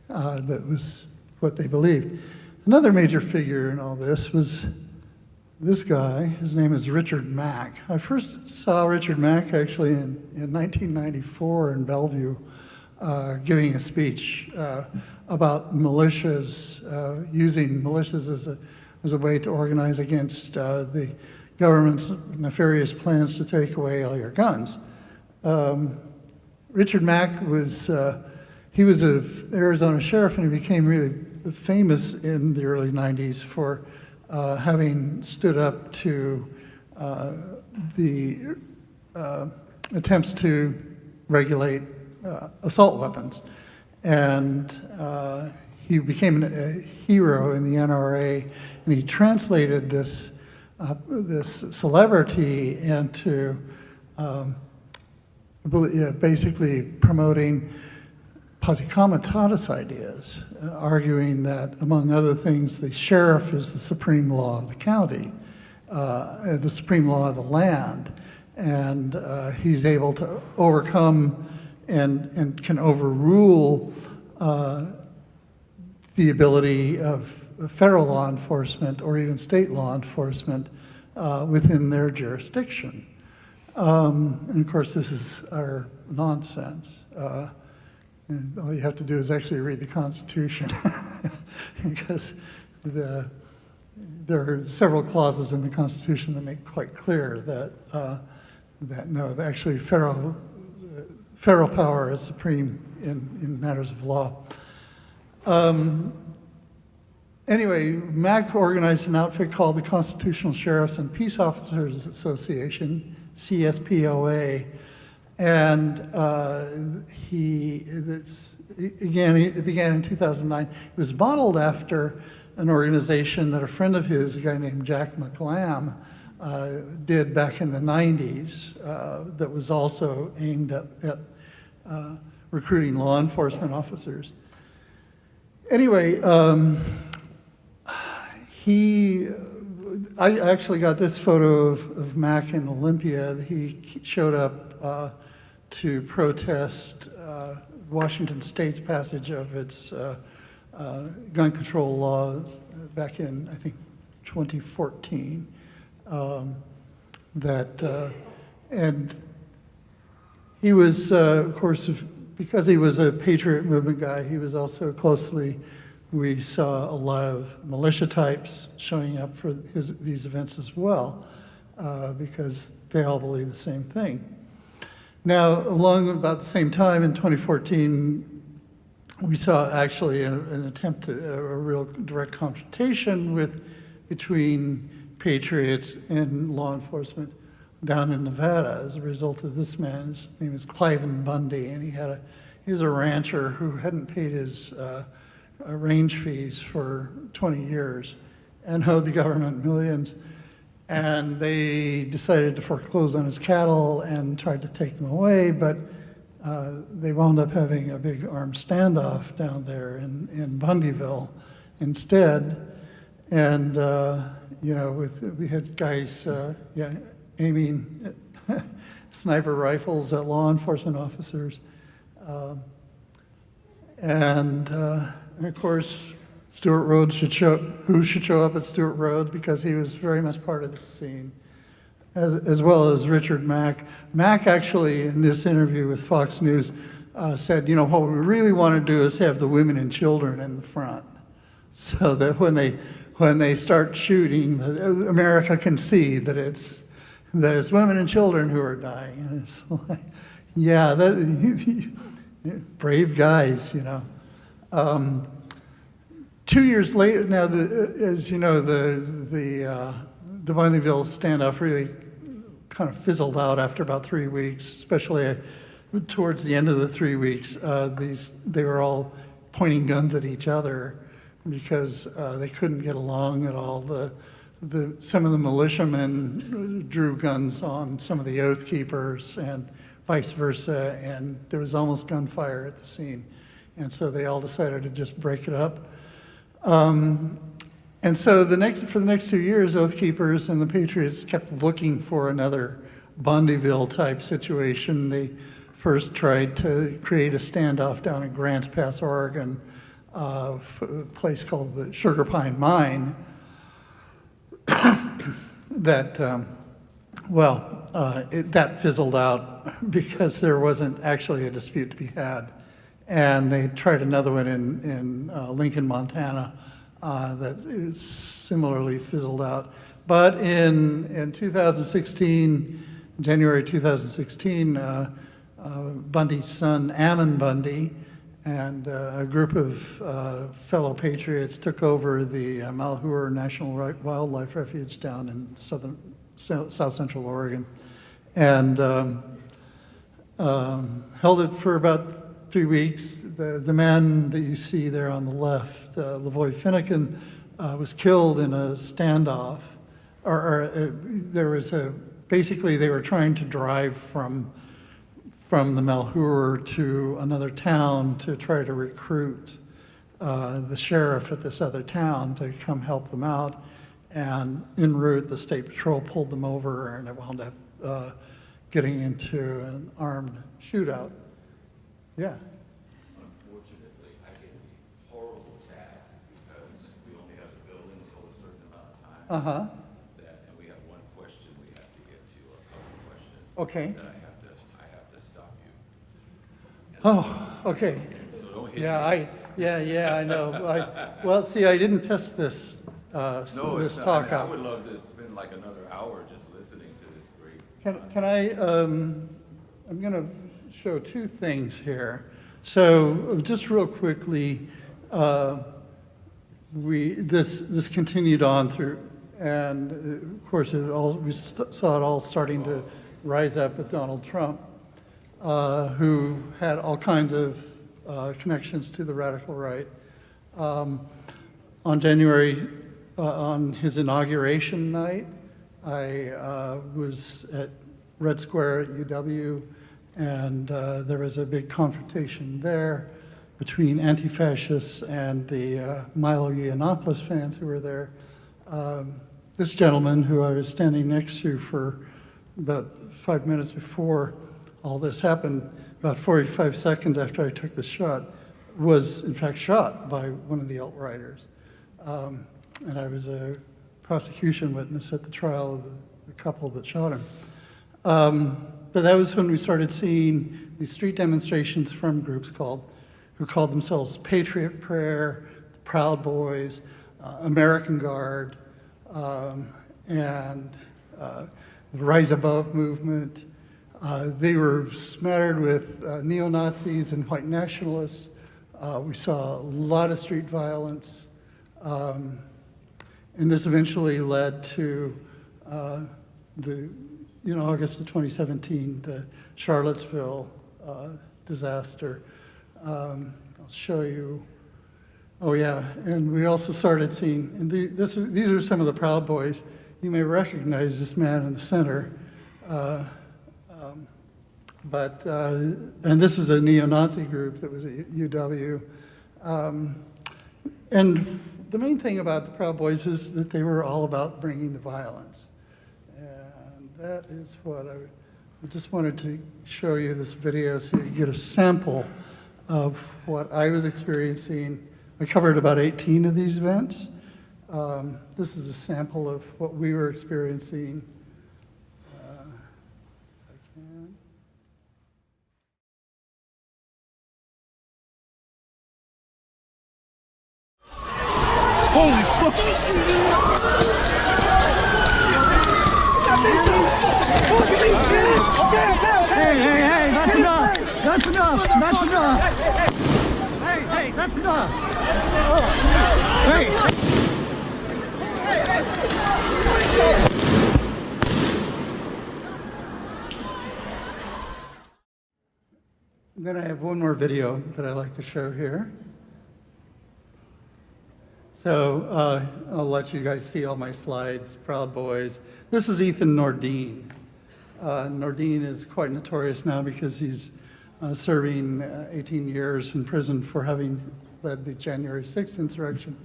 that was what they believed. Another major figure in all this was this guy. His name is Richard Mack. I first saw Richard Mack actually in 1994 in Bellevue, giving a speech about militias, using militias as a way to organize against the government's nefarious plans to take away all your guns. Richard Mack he was an Arizona sheriff, and he became really famous in the early 90s for having stood up to the attempts to regulate assault weapons. And he became a hero in the NRA, and he translated this celebrity into basically promoting posse comitatus ideas, arguing that, among other things, the sheriff is the supreme law of the county, the supreme law of the land, and he's able to overcome and can overrule the ability of federal law enforcement or even state law enforcement within their jurisdiction. And of course, this is our nonsense. And all you have to do is actually read the Constitution, because there are several clauses in the Constitution that make quite clear that no, actually federal power is supreme in matters of law. Anyway, Mack organized an outfit called the Constitutional Sheriffs and Peace Officers Association, CSPOA, and it began in 2009. It was modeled after an organization that a friend of his, a guy named Jack McLam, did back in the 90s that was also aimed at recruiting law enforcement officers. Anyway, I actually got this photo of Mack in Olympia. He showed up to protest Washington State's passage of its gun control laws back in, I think, 2014. And he was, of course, because he was a Patriot Movement guy, he was also we saw a lot of militia types showing up for these events as well, because they all believe the same thing. Now, along about the same time in 2014, we saw actually an attempt at a real direct confrontation between patriots and law enforcement down in Nevada as a result of this man. His name is Cliven Bundy, and he was a rancher who hadn't paid his range fees for 20 years and owed the government millions. And they decided to foreclose on his cattle and tried to take them away, but they wound up having a big armed standoff down there in Bundyville instead. And we had guys aiming sniper rifles at law enforcement officers. And of course, Stuart Rhodes should show up at Stuart Rhodes, because he was very much part of the scene, as well as Richard Mack. Mack actually, in this interview with Fox News, said, what we really want to do is have the women and children in the front, so that when they start shooting, America can see that it's women and children who are dying. And it's like, yeah, brave guys, 2 years later, now, as you know, the Bundyville standoff really kind of fizzled out after about 3 weeks, especially towards the end of the 3 weeks. They were all pointing guns at each other because they couldn't get along at all. Some of the militiamen drew guns on some of the Oath Keepers and vice versa, and there was almost gunfire at the scene. And so they all decided to just break it up. And so for the next 2 years, Oath Keepers and the Patriots kept looking for another Bundyville type situation. They first tried to create a standoff down in Grants Pass, Oregon, a place called the Sugar Pine Mine. that, that fizzled out because there wasn't actually a dispute to be had. And they tried another one in Lincoln, Montana, that similarly fizzled out. But in 2016, January 2016, Bundy's son, Ammon Bundy, and a group of fellow patriots took over the Malheur National Wildlife Refuge down in South Central Oregon, and held it for about 3 weeks. The man that you see there on the left, Lavoy Finnegan, was killed in a standoff. There was basically they were trying to drive from the Malheur to another town to try to recruit the sheriff at this other town to come help them out. And en route, the state patrol pulled them over, and it wound up getting into an armed shootout. Yeah. Unfortunately, I get the horrible task because we only have the building until a certain amount of time. Uh-huh. And we have one question we have to get to, or a couple questions. Okay. Then I have to stop you. Oh, okay. So don't hit Yeah, me. I know. Well, see, I didn't test this, No, this it's not. talk I out. would love to spend like another hour just listening to this great. Can I, I'm going to show two things here. So just real quickly, this continued on through, and of course we saw it all starting to rise up with Donald Trump, who had all kinds of connections to the radical right. On his inauguration night, I was at Red Square at UW, and there was a big confrontation there between anti-fascists and the Milo Yiannopoulos fans who were there. This gentleman, who I was standing next to for about 5 minutes before all this happened, about 45 seconds after I took the shot, was in fact shot by one of the alt-righters. And I was a prosecution witness at the trial of the couple that shot him. But that was when we started seeing these street demonstrations from groups who called themselves Patriot Prayer, the Proud Boys, American Guard, and the Rise Above movement. They were smattered with neo-Nazis and white nationalists. We saw a lot of street violence. And this eventually led to in August of 2017, the Charlottesville disaster. I'll show you. Oh yeah, and we also started seeing, and these are some of the Proud Boys. You may recognize this man in the center. And this was a neo-Nazi group that was at UW. And the main thing about the Proud Boys is that they were all about bringing the violence. And that is what I just wanted to show you this video so you get a sample of what I was experiencing. I covered about 18 of these events. This is a sample of what we were experiencing. Holy fuck! Hey, that's enough! That's enough! That's enough! Hey, that's enough! Hey! Then I have one more video that I'd like to show here. So I'll let you guys see all my slides, Proud Boys. This is Ethan Nordine. Nordine is quite notorious now because he's serving 18 years in prison for having led the January 6th insurrection.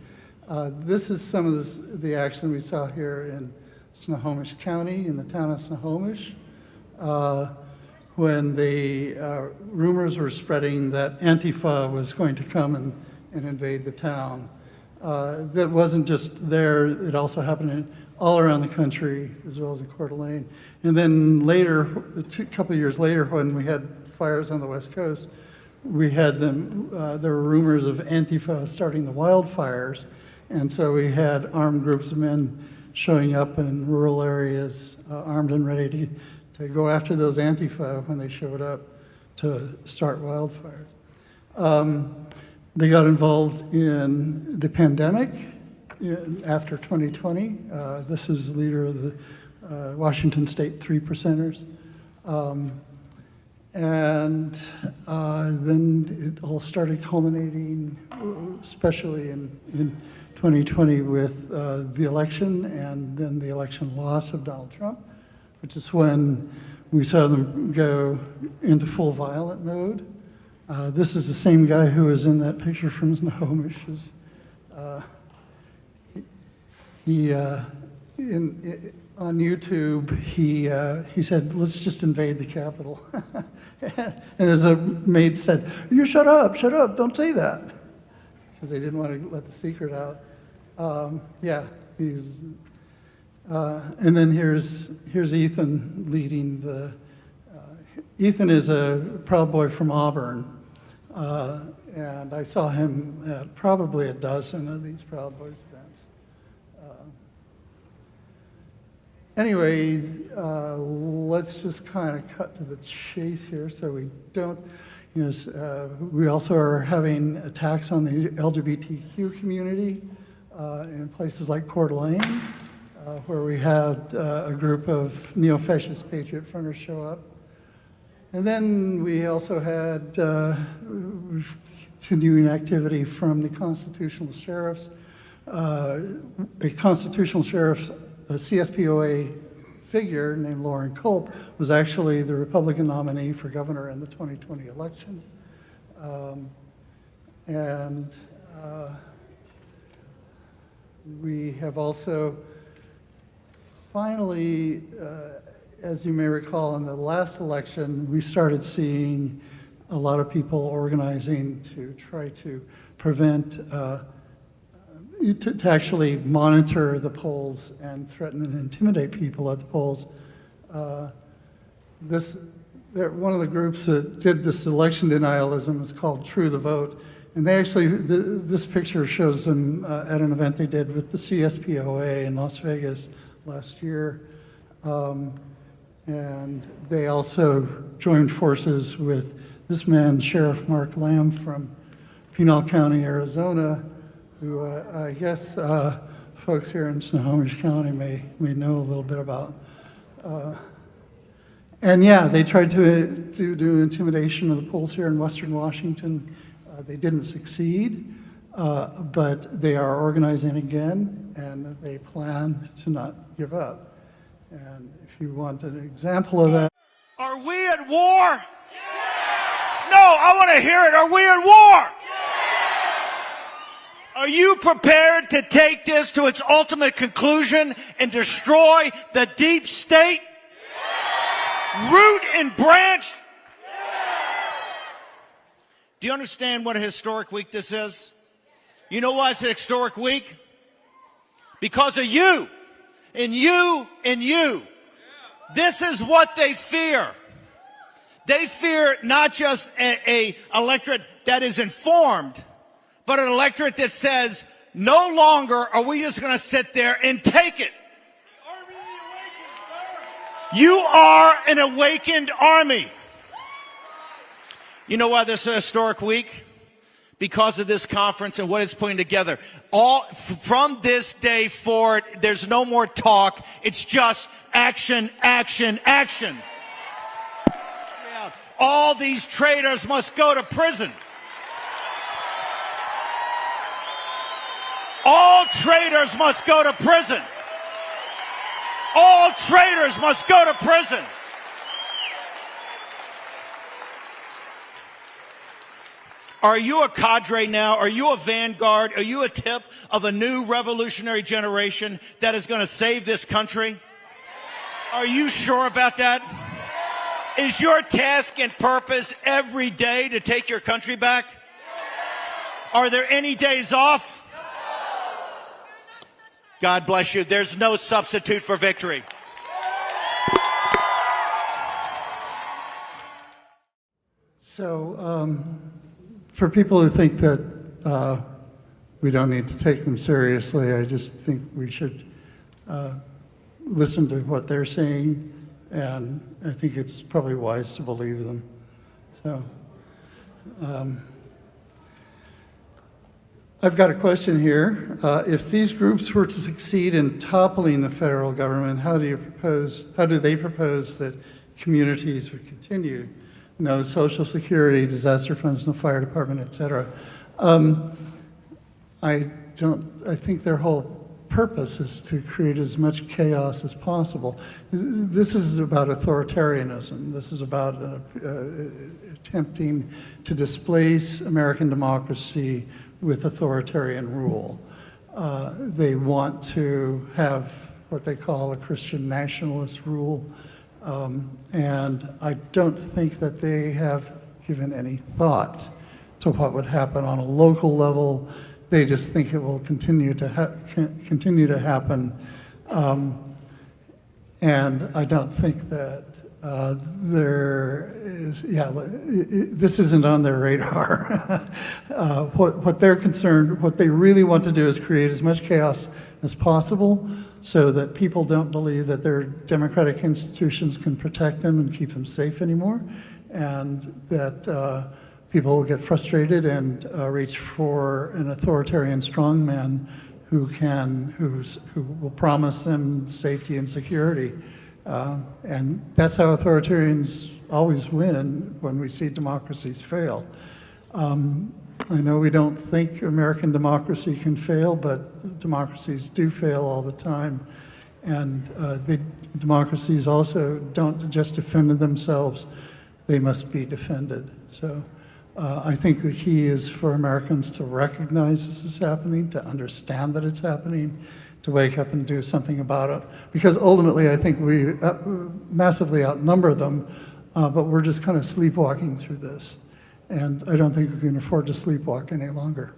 This is some of the action we saw here in Snohomish County, in the town of Snohomish, when the rumors were spreading that Antifa was going to come and invade the town. That wasn't just there, it also happened in all around the country, as well as in Coeur d'Alene. And then later, a couple of years later, when we had fires on the West Coast, we had them, there were rumors of Antifa starting the wildfires. And so we had armed groups of men showing up in rural areas, armed and ready to go after those Antifa when they showed up to start wildfires. They got involved in the pandemic after 2020. This is the leader of the Washington State 3%ers. And then it all started culminating, especially in 2020 with the election and then the election loss of Donald Trump, which is when we saw them go into full violent mode. This is the same guy who was in that picture from Snohomish. On YouTube, he said, "Let's just invade the Capitol." And as a maid said, "You shut up, don't say that," because they didn't want to let the secret out. Yeah, he's. And then here's Ethan leading the. Ethan is a Proud Boy from Auburn, and I saw him at probably a dozen of these Proud Boys events. Anyways, let's just kind of cut to the chase here so we don't, we also are having attacks on the LGBTQ community in places like Coeur d'Alene, where we had a group of neo-fascist Patriot Fronters show up. And then we also had continuing activity from the constitutional sheriffs. A constitutional sheriff's a CSPOA figure named Lauren Culp was actually the Republican nominee for governor in the 2020 election. We have also finally, as you may recall, in the last election, we started seeing a lot of people organizing to try to prevent to actually monitor the polls and threaten and intimidate people at the polls. One of the groups that did this election denialism is called True the Vote. And they actually, this picture shows them at an event they did with the CSPOA in Las Vegas last year. And they also joined forces with this man, Sheriff Mark Lamb from Pinal County, Arizona, who I guess folks here in Snohomish County may know a little bit about. And yeah, they tried to do intimidation of the polls here in Western Washington. They didn't succeed, but they are organizing again, and they plan to not give up. And if you want an example of that. Are we at war? Yeah. No, I want to hear it. Are we at war? Are you prepared to take this to its ultimate conclusion and destroy the deep state? Yeah. Root and branch? Yeah. Do you understand what a historic week this is? You know why it's a historic week? Because of you and you and you. Yeah. This is what they fear. They fear not just a electorate that is informed, but an electorate that says, no longer are we just going to sit there and take it. You are an awakened army. You know why this is a historic week? Because of this conference and what it's putting together. From this day forward, there's no more talk. It's just action, action, action. Yeah. All these traitors must go to prison. All traitors must go to prison. All traitors must go to prison. Are you a cadre now? Are you a vanguard? Are you a tip of a new revolutionary generation that is going to save this country? Are you sure about that? Is your task and purpose every day to take your country back? Are there any days off? God bless you. There's no substitute for victory. So, for people who think that we don't need to take them seriously, I just think we should listen to what they're saying, and I think it's probably wise to believe them. So, I've got a question here. If these groups were to succeed in toppling the federal government, how do they propose that communities would continue? No Social Security, disaster funds, no fire department, et cetera. I think their whole purpose is to create as much chaos as possible. This is about authoritarianism. This is about attempting to displace American democracy with authoritarian rule. They want to have what they call a Christian nationalist rule, and I don't think that they have given any thought to what would happen on a local level. They just think it will continue to happen, and I don't think that there is. This isn't on their radar. What they're concerned, what they really want to do, is create as much chaos as possible, so that people don't believe that their democratic institutions can protect them and keep them safe anymore, and that people will get frustrated and reach for an authoritarian strongman who will promise them safety and security. And that's how authoritarians always win when we see democracies fail. I know we don't think American democracy can fail, but democracies do fail all the time. And democracies also don't just defend themselves, they must be defended. So I think the key is for Americans to recognize this is happening, to understand that it's happening, to wake up and do something about it. Because ultimately, I think we massively outnumber them, but we're just kind of sleepwalking through this. And I don't think we can afford to sleepwalk any longer.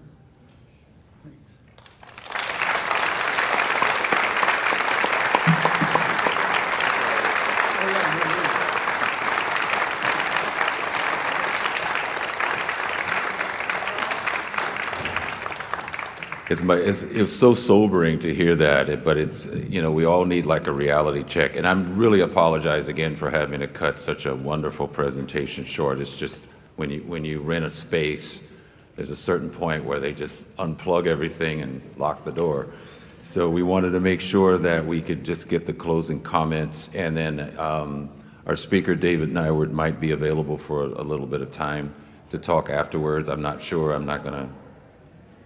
It's so sobering to hear that, but it's, we all need like a reality check. And I'm really apologize again for having to cut such a wonderful presentation short. It's just when you rent a space, there's a certain point where they just unplug everything and lock the door. So we wanted to make sure that we could just get the closing comments, and then our speaker, David Neiwert, might be available for a little bit of time to talk afterwards. I'm not sure. I'm not going to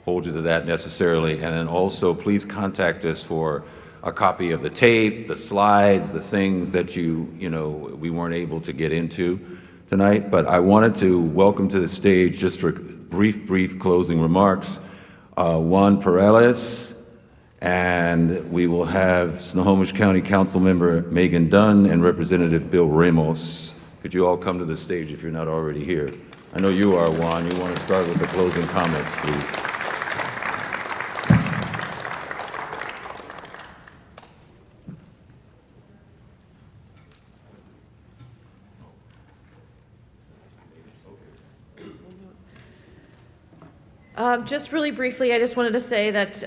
hold you to that necessarily. And then also, please contact us for a copy of the tape, the slides, the things that we weren't able to get into tonight. But I wanted to welcome to the stage, just for brief closing remarks, Juan Peralez, and we will have Snohomish County Councilmember Meagan Dunn and Representative Bill Ramos. Could you all come to the stage if you're not already here? I know you are, Juan. You want to start with the closing comments, please. Just really briefly, I just wanted to say that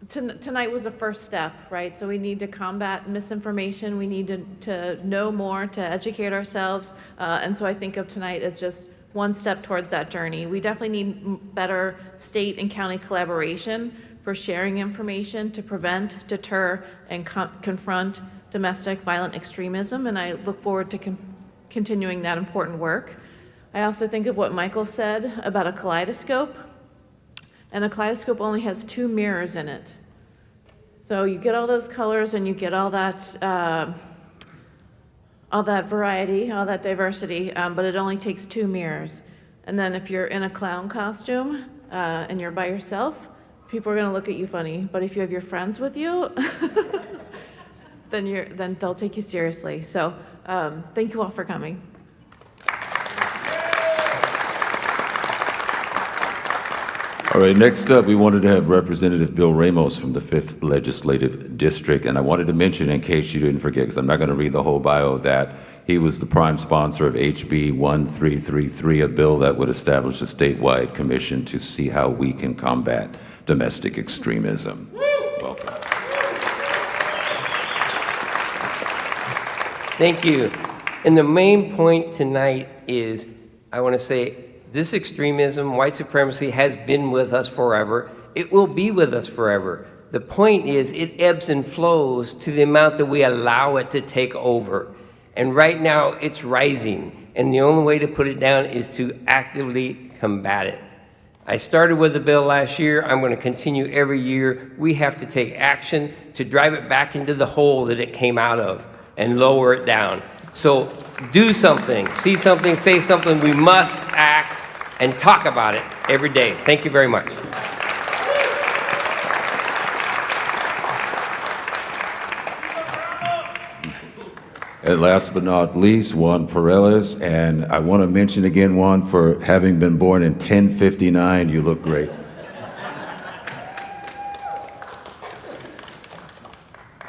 tonight was a first step, right? So we need to combat misinformation. We need to know more, to educate ourselves. And so I think of tonight as just one step towards that journey. We definitely need better state and county collaboration for sharing information to prevent, deter, and confront domestic violent extremism. And I look forward to continuing that important work. I also think of what Michael said about a kaleidoscope, and a kaleidoscope only has 2 mirrors in it. So you get all those colors and you get all that variety, all that diversity, but it only takes 2 mirrors. And then if you're in a clown costume and you're by yourself, people are gonna look at you funny. But if you have your friends with you, then they'll take you seriously. So thank you all for coming. All right, next up, we wanted to have Representative Bill Ramos from the 5th Legislative District. And I wanted to mention, in case you didn't forget, because I'm not going to read the whole bio, that he was the prime sponsor of HB 1333, a bill that would establish a statewide commission to see how we can combat domestic extremism. Welcome. Thank you. And the main point tonight is, I want to say, this extremism, white supremacy, has been with us forever. It will be with us forever. The point is, it ebbs and flows to the amount that we allow it to take over. And right now, it's rising. And the only way to put it down is to actively combat it. I started with the bill last year. I'm going to continue every year. We have to take action to drive it back into the hole that it came out of and lower it down. So do something, see something, say something. We must act and talk about it every day. Thank you very much. And last but not least, Juan Peralez. And I want to mention again, Juan, for having been born in 1059, you look great.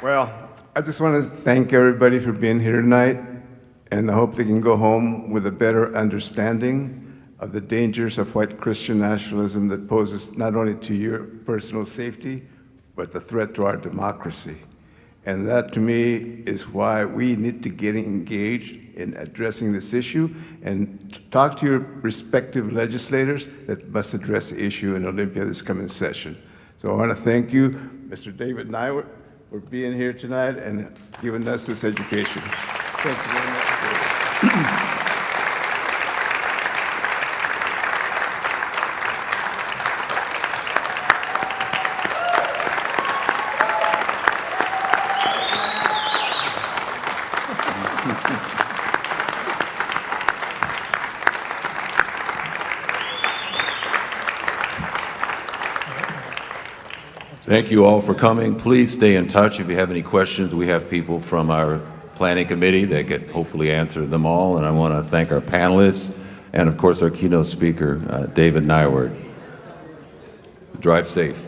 Well, I just want to thank everybody for being here tonight, and I hope they can go home with a better understanding of the dangers of white Christian nationalism that poses not only to your personal safety, but the threat to our democracy. And that, to me, is why we need to get engaged in addressing this issue and talk to your respective legislators that must address the issue in Olympia this coming session. So I want to thank you, Mr. David Neiwert, for being here tonight and giving us this education. Thank you very much. Thank you all for coming. Please stay in touch. If you have any questions, we have people from our planning committee that could hopefully answer them all. And I want to thank our panelists and, of course, our keynote speaker, David Neiwert. Drive safe.